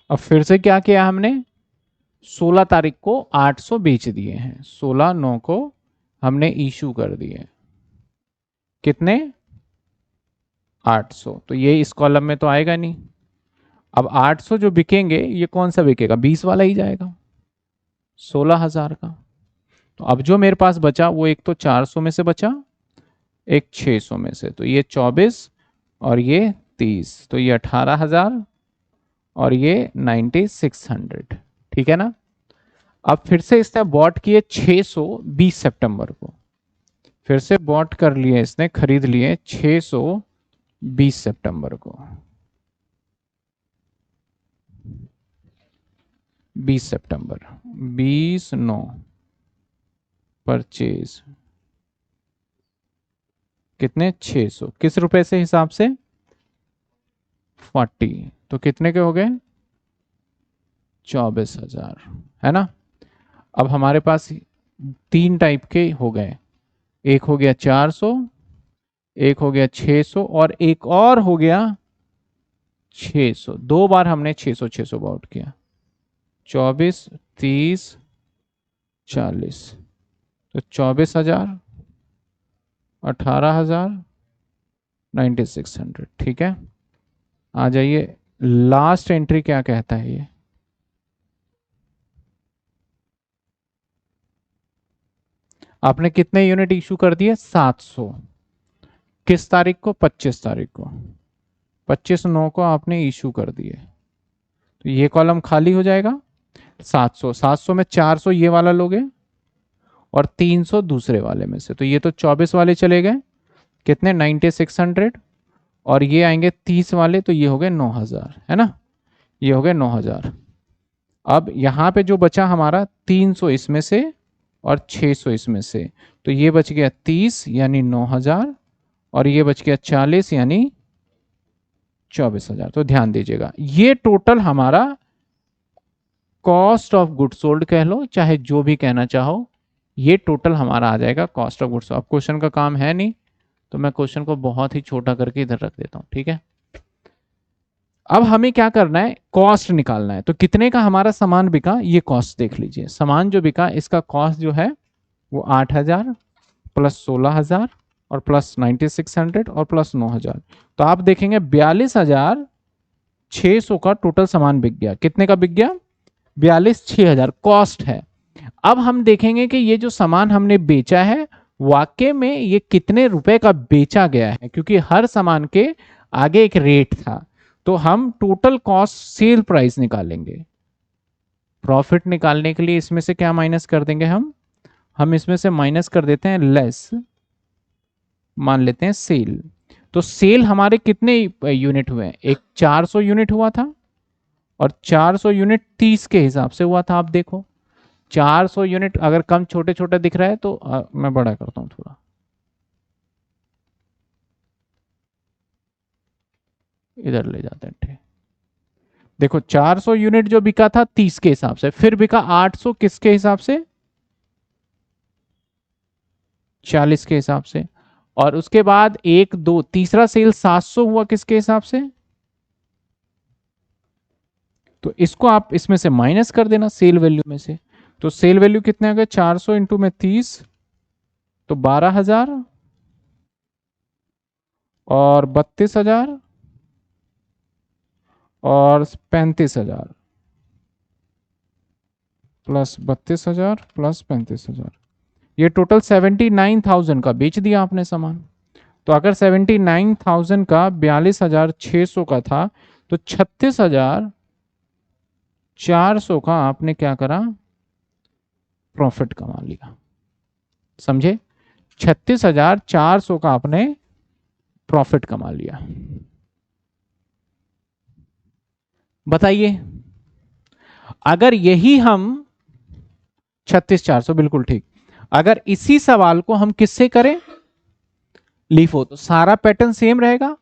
अब फिर से क्या किया हमने, 16 तारीख को 800 बेच दिए हैं, 16/9 को हमने इशू कर दिए। कितने? 800। तो ये इस कॉलम में तो आएगा नहीं। अब 800 जो बिकेंगे ये कौन सा बिकेगा? 20 वाला ही जाएगा, 16,000 का। तो अब जो मेरे पास बचा वो एक तो 400 में से बचा, एक 600 में से, तो ये 24 और ये 30, तो ये 18,000 और ये 9,600। ठीक है ना। अब फिर से इसने बॉट किए 600 20 सितंबर को, फिर से बॉट कर लिए इसने, खरीद लिए 600 20 सितंबर को। 20 सितंबर, 20/9 परचेज। कितने? 600। किस रुपए से हिसाब से? 40। तो कितने के हो गए? 24,000, है ना। अब हमारे पास तीन टाइप के हो गए, एक हो गया 400, एक हो गया 600 और एक और हो गया 600। दो बार हमने 600 600 बाउट किया, 24 30 40। तो 24,000, 18,000, 9,600। ठीक है, आ जाइए। लास्ट एंट्री क्या कहता है ये? आपने कितने यूनिट इशू कर दिए? 700। किस तारीख को? 25 तारीख को। 25/9 को आपने इशू कर दिए, तो ये कॉलम खाली हो जाएगा। 700, 700 में 400 ये वाला लोगे और 300 दूसरे वाले में से, तो ये तो 24 वाले चले गए, कितने? 9600। और ये आएंगे 30 वाले, तो ये हो गए 9000, है ना, ये हो गए 9000। अब यहाँ पे जो बचा हमारा 300 इसमें से और 600 इसमें से, तो ये बच गया 30 यानी 9000, और ये बच गया 40 यानी 24000। तो ध्यान दीजिएगा, ये टोटल हमारा कॉस्ट ऑफ गुड सोल्ड कह लो, चाहे जो भी कहना चाहो, ये टोटल हमारा आ जाएगा कॉस्ट ऑफ गुड्स। अब क्वेश्चन का काम है नहीं, तो मैं क्वेश्चन को बहुत ही छोटा करके इधर रख देता हूं, ठीक है। अब हमें क्या करना है? कॉस्ट निकालना है। तो कितने का हमारा सामान बिका, ये कॉस्ट देख लीजिए। सामान जो बिका इसका कॉस्ट जो है वो 8000 प्लस 16000 और प्लस 9600 और प्लस 9000, तो आप देखेंगे 42600 का टोटल सामान बिक गया। कितने का बिक गया? 42,6000 कॉस्ट है। अब हम देखेंगे कि ये जो सामान हमने बेचा है वाकई में ये कितने रुपए का बेचा गया है, क्योंकि हर सामान के आगे एक रेट था। तो हम टोटल कॉस्ट सेल प्राइस निकालेंगे। प्रॉफिट निकालने के लिए इसमें से क्या माइनस कर देंगे? हम इसमें से माइनस कर देते हैं लेस, मान लेते हैं सेल। तो सेल हमारे कितने यूनिट हुए? एक 400 यूनिट हुआ था, और 400 यूनिट 30 के हिसाब से हुआ था। आप देखो 400 यूनिट अगर कम छोटे छोटे दिख रहा है तो मैं बड़ा करता हूं थोड़ा, इधर ले जाते हैं, ठीक। देखो 400 यूनिट जो बिका था 30 के हिसाब से, फिर बिका 800 किसके हिसाब से? 40 के हिसाब से। और उसके बाद एक दो तीसरा सेल 700 हुआ किसके हिसाब से? तो इसको आप इसमें से माइनस कर देना सेल वैल्यू में से। तो सेल वैल्यू कितने आ गए? 400 इंटू में 30, तो 12000 और 32000 और 35000 प्लस 32000 प्लस 35000, ये टोटल 79,000 का बेच दिया आपने सामान। तो अगर 79,000 का 42,600 का था, तो 36,400 का आपने क्या करा? प्रॉफिट कमा लिया। समझे? 36,400 का आपने प्रॉफिट कमा लिया। बताइए, अगर यही हम 36,400, बिल्कुल ठीक, अगर इसी सवाल को हम किससे करें? लीफो, तो सारा पैटर्न सेम रहेगा।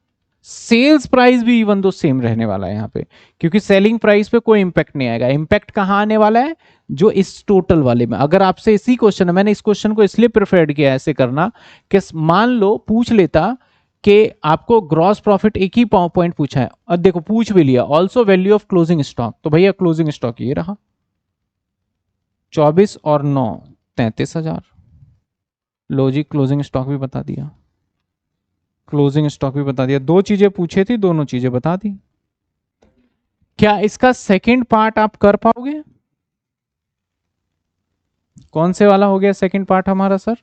सेल्स प्राइस भी इवन दो सेम रहने वाला है यहाँ पे, क्योंकि सेलिंग प्राइस पे कोई इंपैक्ट नहीं आएगा। इंपैक्ट कहाँ आने वाला है? जो इस टोटल वाले में। अगर आपसे इसी क्वेश्चन, मैंने इस क्वेश्चन को इसलिए प्रिफर्ड किया ऐसे करना कि मान लो पूछ लेता कि आपको ग्रॉस प्रॉफिट एक ही पॉइंट पूछा है, और देखो पूछ भी लिया also value of closing stock, तो भैया क्लोजिंग स्टॉक ये रहा 24 और 9 33,000। लो जी, क्लोजिंग स्टॉक भी बता दिया, क्लोजिंग स्टॉक भी बता दिया। दो चीजें पूछे थी, दोनों चीजें बता दी। क्या इसका सेकंड पार्ट आप कर पाओगे? कौन से वाला हो गया सेकंड पार्ट हमारा सर?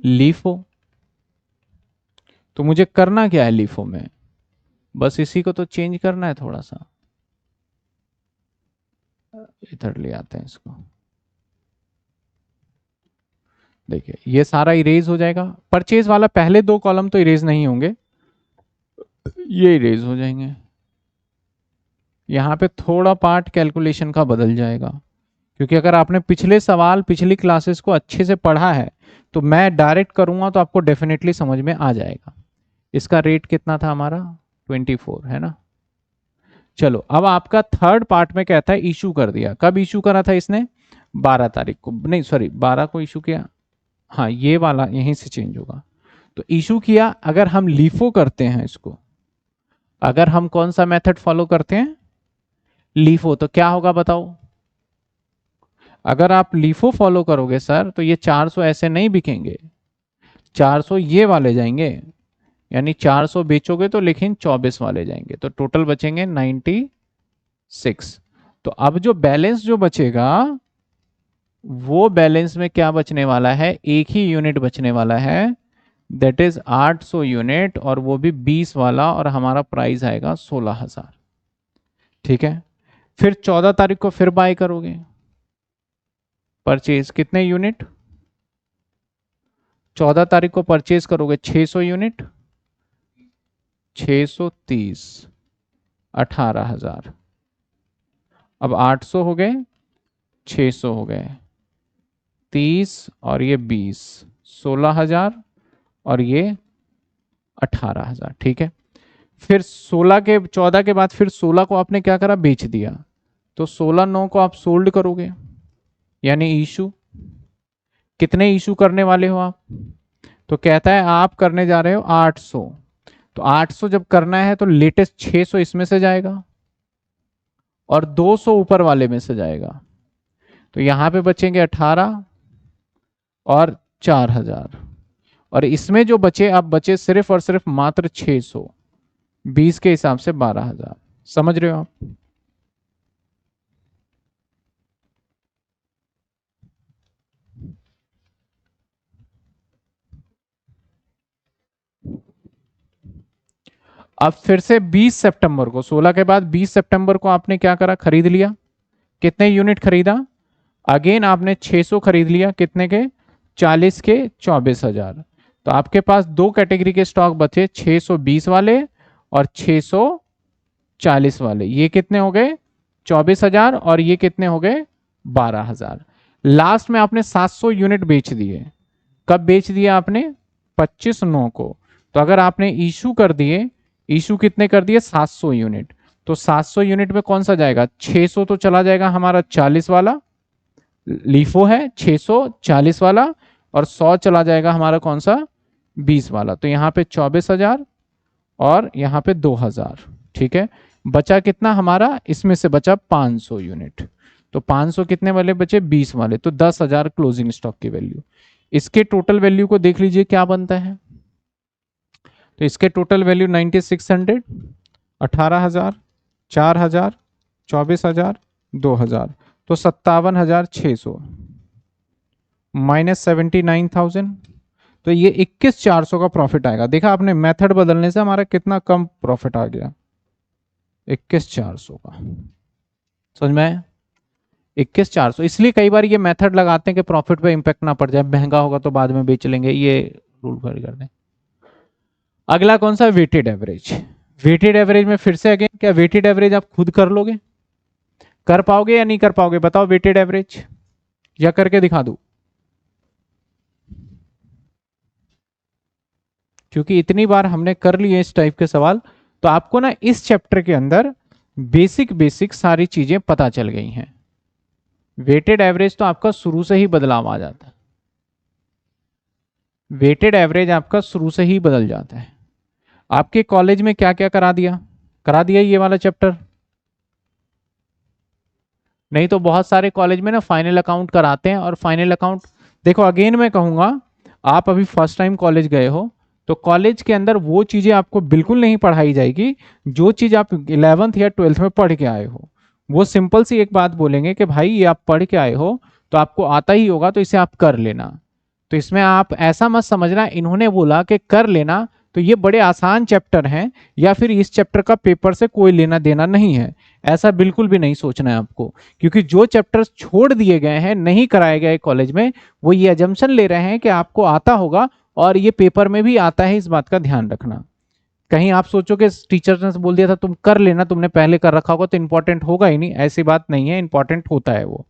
लीफो। तो मुझे करना क्या है लीफो में? बस इसी को तो चेंज करना है थोड़ा सा, इधर ले आते हैं इसको। देखिए ये सारा इरेज हो जाएगा। परचेज वाला पहले दो कॉलम तो इरेज नहीं होंगे, ये इरेज हो जाएंगे। यहां पे थोड़ा पार्ट कैलकुलेशन का बदल जाएगा, क्योंकि अगर आपने पिछले सवाल पिछली क्लासेस को अच्छे से पढ़ा है तो मैं डायरेक्ट करूंगा तो आपको डेफिनेटली समझ में आ जाएगा। इसका रेट कितना था हमारा? 24, है ना। चलो अब आपका थर्ड पार्ट में कहता है इशू कर दिया। कब इशू करा था इसने? 12 तारीख को, नहीं सॉरी 12 को इशू किया। हाँ ये वाला यहीं से चेंज होगा। तो इशू किया, अगर हम लीफो करते हैं इसको, अगर हम कौन सा मेथड फॉलो करते हैं? लीफो, तो क्या होगा बताओ? अगर आप लीफो फॉलो करोगे सर तो ये 400 ऐसे नहीं बिकेंगे, 400 ये वाले जाएंगे, यानी 400 बेचोगे तो लेकिन 24 वाले जाएंगे, तो टोटल बचेंगे 96। तो अब जो बैलेंस जो बचेगा वो बैलेंस में क्या बचने वाला है, एक ही यूनिट बचने वाला है, दैट इज 800 यूनिट, और वो भी 20 वाला, और हमारा प्राइस आएगा 16,000। ठीक है, फिर 14 तारीख को फिर बाय करोगे, परचेज कितने यूनिट, 14 तारीख को परचेज करोगे 600 यूनिट, 630, 18,000। अब 800 हो गए, 600 हो गए, 30 और ये 20, 16,000, और ये 18,000। ठीक है, फिर 14 के बाद फिर 16 को आपने क्या करा, बेच दिया, तो 16/9 को आप सोल्ड करोगे, यानी इशू। कितने इशू करने वाले हो आप, तो कहता है आप करने जा रहे हो 800, तो 800 जब करना है तो लेटेस्ट 600 इसमें से जाएगा और 200 ऊपर वाले में से जाएगा, तो यहां पे बचेंगे 18 और 4,000, और इसमें जो बचे, अब बचे सिर्फ और सिर्फ मात्र 600, 20 के हिसाब से 12,000। समझ रहे हो आप? अब फिर से 20 सितंबर को, 16 के बाद 20 सितंबर को आपने क्या करा, खरीद लिया। कितने यूनिट खरीदा, अगेन आपने 600 खरीद लिया, कितने के, 40 के 24,000। तो आपके पास दो कैटेगरी के स्टॉक बचे, 620 वाले और 640 वाले। ये कितने हो गए, 24,000, और ये कितने हो गए, 12,000। लास्ट में आपने 700 यूनिट बेच दिए। कब बेच दिए आपने, 25/9 को। तो अगर आपने इशू कर दिए, इशू कितने कर दिए, 700 यूनिट, तो 700 यूनिट में कौन सा जाएगा, 600 तो चला जाएगा हमारा 40 वाला, लीफो है 640 वाला, और 100 चला जाएगा हमारा कौन सा, 20 वाला। तो यहाँ पे 24,000 और यहाँ पे 2,000। ठीक है, बचा कितना हमारा, इसमें से बचा 500 यूनिट, तो 500 कितने वाले बचे, 20 वाले, तो 10,000 क्लोजिंग स्टॉक की वैल्यू। इसके टोटल वैल्यू को देख लीजिए क्या बनता है, तो इसके टोटल वैल्यू 9600, 18,000, 4,000, 24,000, 2,000, तो 57,600 माइनस 79,000, तो ये 21,400 का प्रॉफिट आएगा। देखा आपने, मेथड बदलने से हमारा कितना कम प्रॉफिट आ गया, 21,400 का। समझ में आया, 21,400। इसलिए कई बार ये मेथड लगाते हैं कि प्रॉफिट पे इंपैक्ट ना पड़ जाए, महंगा होगा तो बाद में बेच लेंगे, ये रूल फॉलो कर दें। अगला कौन सा, वेटेड एवरेज। वेटेड एवरेज में फिर से अगेन, क्या वेटेड एवरेज आप खुद कर लोगे, कर पाओगे या नहीं कर पाओगे, बताओ वेटेड एवरेज, या करके दिखा दूं, क्योंकि इतनी बार हमने कर लिए इस टाइप के सवाल, तो आपको ना इस चैप्टर के अंदर बेसिक बेसिक सारी चीजें पता चल गई हैं। वेटेड एवरेज तो आपका शुरू से ही बदलाव आ जाता है, वेटेड एवरेज आपका शुरू से ही बदल जाता है। आपके कॉलेज में क्या क्या करा दिया ये वाला चैप्टर, नहीं तो बहुत सारे कॉलेज में ना फाइनल अकाउंट कराते हैं, और फाइनल अकाउंट, देखो अगेन मैं कहूंगा, आप अभी फर्स्ट टाइम कॉलेज गए हो, तो कॉलेज के अंदर वो चीजें आपको बिल्कुल नहीं पढ़ाई जाएगी जो चीज आप 11th या 12th में पढ़ के आए हो। वो सिंपल सी एक बात बोलेंगे कि भाई ये आप पढ़ के आए हो तो आपको आता ही होगा, तो इसे आप कर लेना। तो इसमें आप ऐसा मत समझना इन्होंने बोला कि कर लेना तो ये बड़े आसान चैप्टर हैं, या फिर इस चैप्टर का पेपर से कोई लेना देना नहीं है, ऐसा बिल्कुल भी नहीं सोचना है आपको। क्योंकि जो चैप्टर छोड़ दिए गए हैं, नहीं कराए गए कॉलेज में, वो ये अजम्पशन ले रहे हैं कि आपको आता होगा, और ये पेपर में भी आता है, इस बात का ध्यान रखना। कहीं आप सोचो कि टीचर ने बोल दिया था तुम कर लेना, तुमने पहले कर रखा होगा तो इंपॉर्टेंट होगा ही नहीं, ऐसी बात नहीं है, इंपॉर्टेंट होता है वो।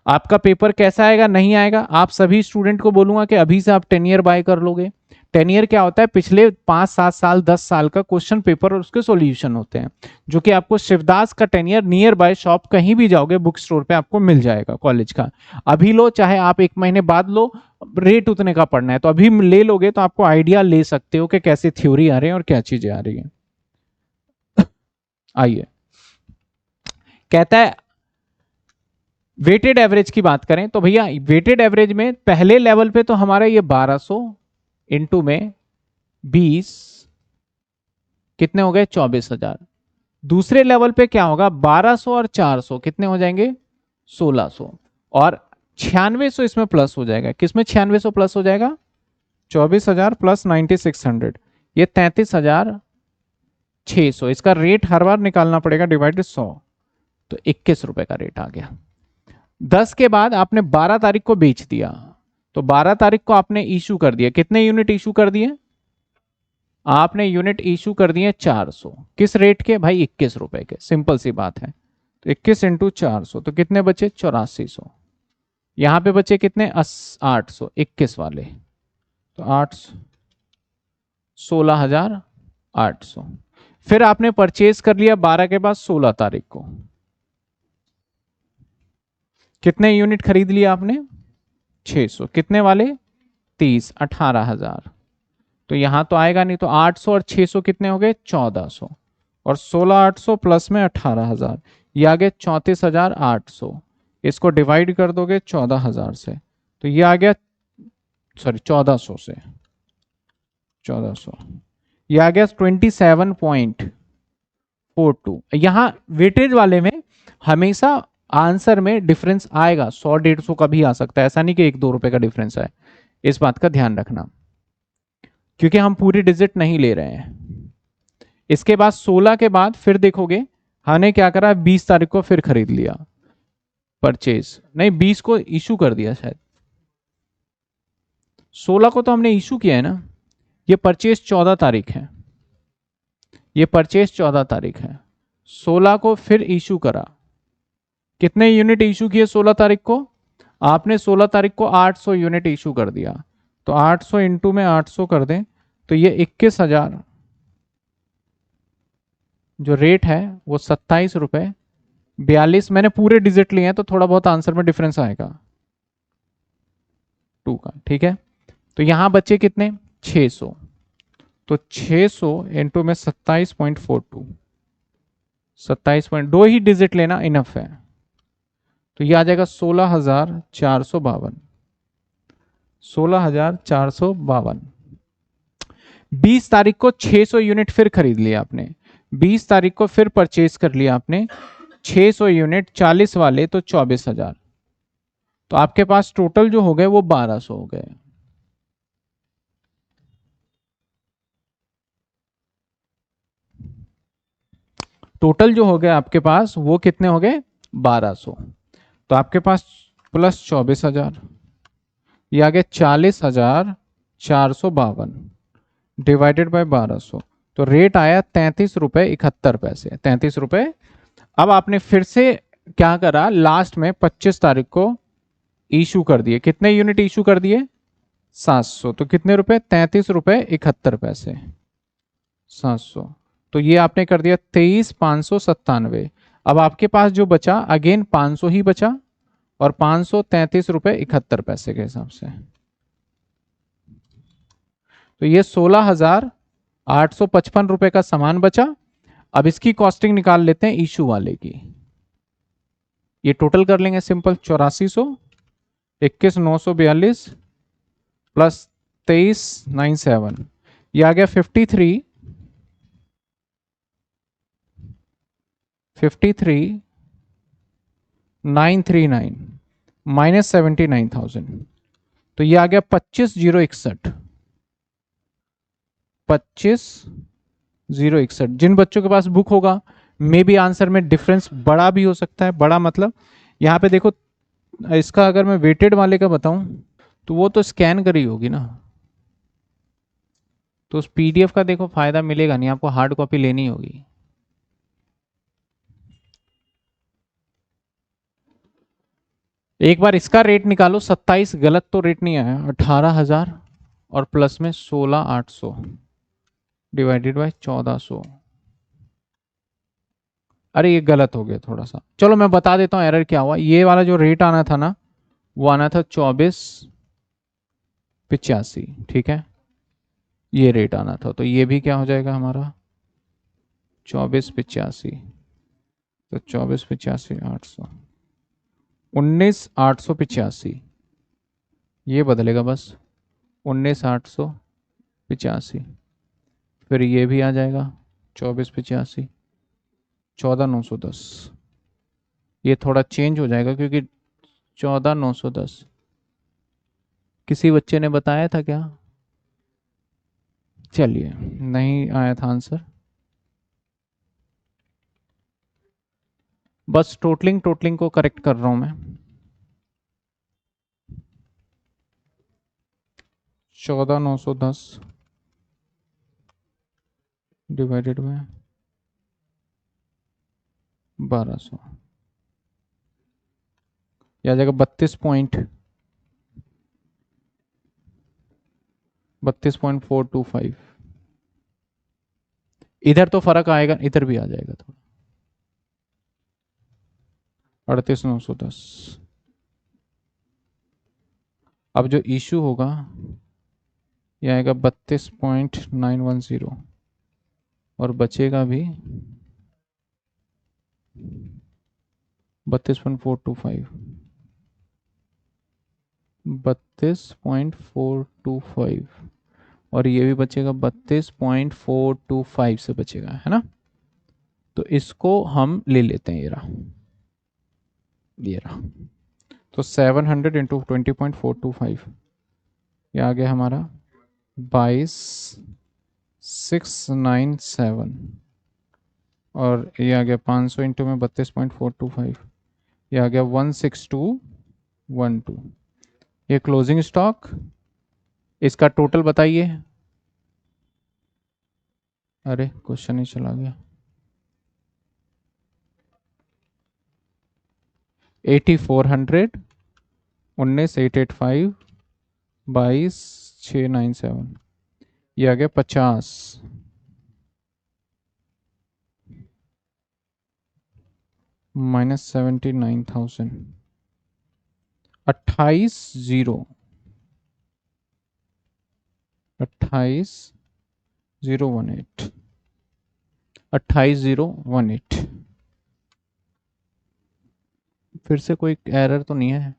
आपका पेपर कैसा आएगा, नहीं आएगा, आप सभी स्टूडेंट को बोलूंगा कि अभी से आप 10 ईयर बाय कर लोगे। 10 ईयर क्या होता है, पिछले 5-7 साल 10 साल का क्वेश्चन पेपर और उसके सॉल्यूशन होते हैं, जो कि आपको शिवदास का 10 ईयर नियर बाय शॉप कहीं भी जाओगे बुक स्टोर पे आपको मिल जाएगा कॉलेज का। अभी लो, चाहे आप 1 महीने बाद लो, रेट उतने का पड़ना है, तो अभी ले लोगे तो आपको आइडिया ले सकते हो कि कैसे थ्योरी आ रही है और क्या चीजें आ रही है। आइए, कहता है वेटेड एवरेज की बात करें तो भैया वेटेड एवरेज में पहले लेवल पे तो हमारा ये 1200 इंटू में 20 कितने हो गए, 24,000। दूसरे लेवल पे क्या होगा, 1200 और 400 कितने हो जाएंगे, 1600, और 9600 इसमें प्लस हो जाएगा। किसमें 9600 प्लस हो जाएगा, 24,000 प्लस 9600, ये 33,600। इसका रेट हर बार निकालना पड़ेगा डिवाइडेड 100, तो 21 रुपए का रेट आ गया। 10 के बाद आपने 12 तारीख को बेच दिया, तो 12 तारीख को आपने इशू कर दिया, कितने यूनिट इशू कर दिए, आपने यूनिट इशू कर दिए 400, किस रेट के भाई, 21 रुपए के, सिंपल सी बात है। तो 21 इंटू 400 तो कितने बचे, 8400। यहां पे बचे कितने, 800, 21 वाले, तो 8, 16,800। फिर आपने परचेज कर लिया 12 के बाद 16 तारीख को, कितने यूनिट खरीद लिया आपने, 600, कितने वाले, 30, 18,000। तो यहां तो आएगा नहीं, तो 800 और 600 कितने हो गए, 1400, और 16,800 प्लस में 18,000, ये आ गए 34,800। इसको डिवाइड कर दोगे 14,000 से, तो ये आ गया, सॉरी 1400 से, 1400, ये आ गया 27.42। यहां वेटेज वाले में हमेशा आंसर में डिफरेंस आएगा, 100-150 का भी आ सकता है, ऐसा नहीं कि 1-2 रुपए का डिफरेंस है, इस बात का ध्यान रखना, क्योंकि हम पूरी डिजिट नहीं ले रहे हैं। इसके बाद 16 के बाद फिर देखोगे हमने क्या करा, 20 तारीख को फिर खरीद लिया, परचेज नहीं, 20 को इशू कर दिया शायद, 16 को तो हमने इशू किया है ना, ये परचेज 14 तारीख है, ये परचेज 14 तारीख है, 16 को फिर इशू करा, कितने यूनिट इशू किए 16 तारीख को, आपने 16 तारीख को 800 यूनिट इशू कर दिया, तो 800 इंटू में 800 कर दें, तो ये 21,000, जो रेट है वो 27 रुपए 42, मैंने पूरे डिजिट लिए हैं तो थोड़ा बहुत आंसर में डिफरेंस आएगा 2 का, ठीक है। तो यहां बचे कितने, 600, तो 600 इंटू में 27.42, 27 दो ही डिजिट लेना इनफ है, तो ये आ जाएगा 16,452, 16,452। 20 तारीख को 600 यूनिट फिर खरीद लिया आपने, 20 तारीख को फिर परचेज कर लिया आपने 600 यूनिट, 40 वाले, तो 24,000, तो आपके पास टोटल जो हो गए वो 1200 हो गए। टोटल जो हो गए आपके पास वो कितने हो गए, 1200। तो आपके पास प्लस 24,000, ये आ गया 40,452 डिवाइडेड बाय 1200, तो रेट आया 33 रुपए 71 पैसे, 33 रुपए। अब आपने फिर से क्या करा, लास्ट में 25 तारीख को इशू कर दिए, कितने यूनिट इशू कर दिए, 700, तो कितने रुपए, 33 रुपए 71 पैसे, 700, तो ये आपने कर दिया 23,597। अब आपके पास जो बचा अगेन 500 ही बचा, और 533 रुपए 71 पैसे के हिसाब से, तो ये 16,855 का सामान बचा। अब इसकी कॉस्टिंग निकाल लेते हैं इशू वाले की, ये टोटल कर लेंगे सिंपल, 8400, 21,942 प्लस 23,997, ये आ गया 53,939 माइनस 79,000, तो ये आ गया 25,061, 25,061। जिन बच्चों के पास बुक होगा मे बी आंसर में डिफरेंस बड़ा भी हो सकता है, बड़ा मतलब यहाँ पे देखो, इसका अगर मैं वेटेड वाले का बताऊं तो वो तो स्कैन करी होगी ना, तो उस पीडीएफ का देखो फायदा मिलेगा नहीं, आपको हार्ड कॉपी लेनी होगी। एक बार इसका रेट निकालो, 27 गलत तो रेट नहीं आया, 18,000 और प्लस में 16,800 डिवाइडेड बाय 1400, अरे ये गलत हो गया थोड़ा सा, चलो मैं बता देता हूँ एरर क्या हुआ। ये वाला जो रेट आना था ना, वो आना था 24,85, ठीक है, ये रेट आना था, तो ये भी क्या हो जाएगा हमारा 24,85, तो 24,85,800, 19,885, ये बदलेगा बस, 19,885, फिर ये भी आ जाएगा 24,85, 14,910। ये थोड़ा चेंज हो जाएगा क्योंकि 14,910 किसी बच्चे ने बताया था क्या? चलिए, नहीं आया था आंसर। बस टोटलिंग टोटलिंग को करेक्ट कर रहा हूं मैं। 14,910 डिवाइडेड बाय 1200 या जाएगा 32.425। इधर तो फर्क आएगा, इधर भी आ जाएगा थोड़ा। 38,910। अब जो इशू होगा ये आएगा 32.910 और बचेगा भी 32.425। 32.425 और ये भी बचेगा 32.425 से बचेगा, है ना? तो इसको हम ले लेते हैं, ये रहा। तो 700 इंटू 20.425 ये आ गया हमारा 22,697 और ये आ गया 500 इंटू में 32.425 ये आ गया 16212। ये क्लोजिंग स्टॉक, इसका टोटल बताइए। अरे क्वेश्चन ही चला गया। 8400 19885 22,697 ये आ गया 50 माइनस 79,000 28,018 28,018। फिर से कोई एरर तो नहीं है?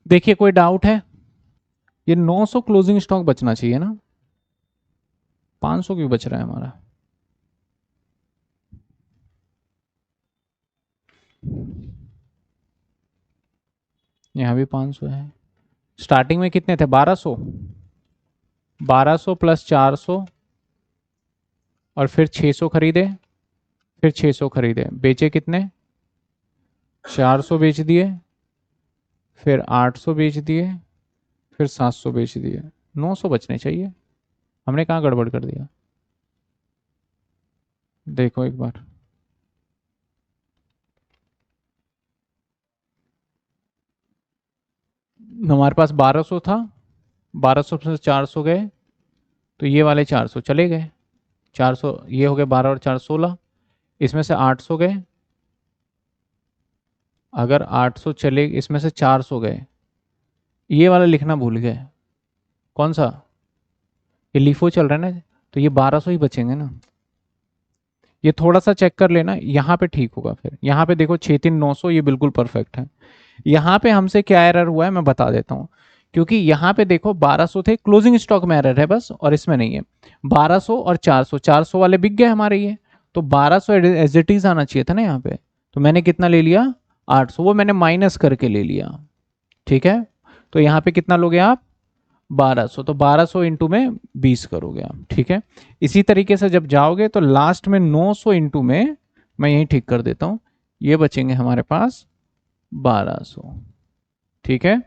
देखिए कोई डाउट है? ये 900 क्लोजिंग स्टॉक बचना चाहिए ना, 500 क्यों बच रहा है हमारा? यहाँ भी 500 है। स्टार्टिंग में कितने थे? 1200। 1200 प्लस 400 और फिर 600 खरीदे, फिर 600 खरीदे, बेचे कितने? 400 बेच दिए, फिर 800 बेच दिए, फिर 700 बेच दिए। 900 बचने चाहिए, हमने कहाँ गड़बड़ कर दिया? देखो एक बार, हमारे पास 1200 था, 1200 से 400 गए तो ये वाले 400 चले गए। 400 ये हो गए, 12 और 4 16। इसमें से 800 गए, अगर 800 चले इसमें से 400 गए, ये वाला लिखना भूल गए। कौन सा? ये लिफो चल रहा है ना, तो ये 1200 ही बचेंगे ना। ये थोड़ा सा चेक कर लेना, यहाँ पे ठीक होगा। फिर यहाँ पे देखो 6,3,900 ये बिल्कुल परफेक्ट है। यहाँ पे हमसे क्या एरर हुआ है मैं बता देता हूँ, क्योंकि यहाँ पे देखो 1200 थे, क्लोजिंग स्टॉक में एरर है बस, और इसमें नहीं है। 1200 और 400, 400 वाले बिक गए हमारे ये, तो 1200 एज इट इज आना चाहिए था ना यहाँ पे। तो मैंने कितना ले लिया? 800, वो मैंने माइनस करके ले लिया। ठीक है, तो यहाँ पे कितना लोगे आप? 1200। तो 1200 इंटू में 20 करोगे आप। ठीक है, इसी तरीके से जब जाओगे तो लास्ट में 900 इंटू में, मैं यही ठीक कर देता हूं, ये बचेंगे हमारे पास 1200। ठीक है,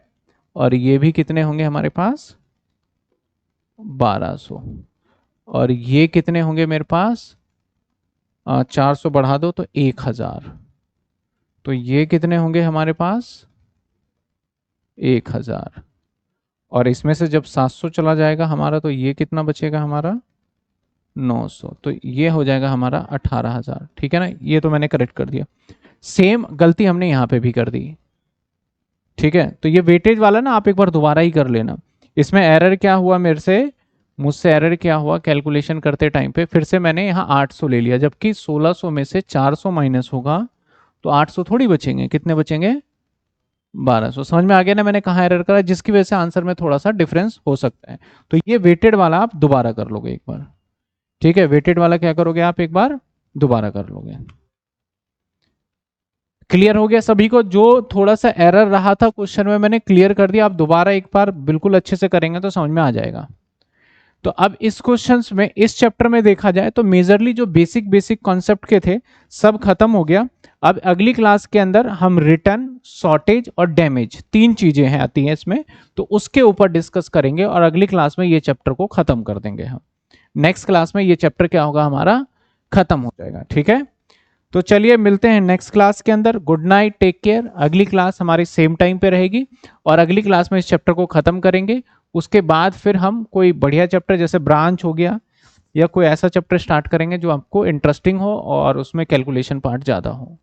और ये भी कितने होंगे हमारे पास? 1200। और ये कितने होंगे मेरे पास? 400 बढ़ा दो तो 1000। तो ये कितने होंगे हमारे पास? 1000। और इसमें से जब 700 चला जाएगा हमारा तो ये कितना बचेगा हमारा? 900। तो ये हो जाएगा हमारा 18,000। ठीक है ना, ये तो मैंने करेक्ट कर दिया। सेम गलती हमने यहाँ पे भी कर दी। ठीक है, तो ये वेटेज वाला ना आप एक बार दोबारा ही कर लेना। इसमें एरर क्या हुआ मुझसे एरर क्या हुआ कैलकुलेशन करते टाइम पे, फिर से मैंने यहाँ 800 ले लिया, जबकि 1600 में से 400 माइनस होगा तो 800 थोड़ी बचेंगे। कितने बचेंगे? 1200। समझ में आ गया ना मैंने कहाँ एरर करा, जिसकी वजह से आंसर में थोड़ा सा डिफरेंस हो सकता है। तो ये वेटेड वाला आप दोबारा कर लोगे एक बार। ठीक है, वेटेड वाला क्या करोगे आप, एक बार दोबारा कर लोगे। क्लियर हो गया सभी को? जो थोड़ा सा एरर रहा था क्वेश्चन में मैंने क्लियर कर दिया, आप दोबारा एक बार बिल्कुल अच्छे से करेंगे तो समझ में आ जाएगा। तो अब इस क्वेश्चंस में, इस चैप्टर में देखा जाए तो मेजरली जो बेसिक बेसिक कॉन्सेप्ट के थे सब खत्म हो गया। अब अगली क्लास के अंदर हम रिटर्न, शॉर्टेज और डैमेज, तीन चीजें हैं आती हैं इसमें, तो उसके ऊपर डिस्कस करेंगे और अगली क्लास में ये चैप्टर को खत्म कर देंगे हम। नेक्स्ट क्लास में ये चैप्टर क्या होगा हमारा, खत्म हो जाएगा। ठीक है, तो चलिए मिलते हैं नेक्स्ट क्लास के अंदर। Good night, take care. अगली क्लास हमारी सेम टाइम पे रहेगी और अगली क्लास में इस चैप्टर को खत्म करेंगे। उसके बाद फिर हम कोई बढ़िया चैप्टर जैसे ब्रांच हो गया या कोई ऐसा चैप्टर स्टार्ट करेंगे जो आपको इंटरेस्टिंग हो और उसमें कैलकुलेशन पार्ट ज़्यादा हो।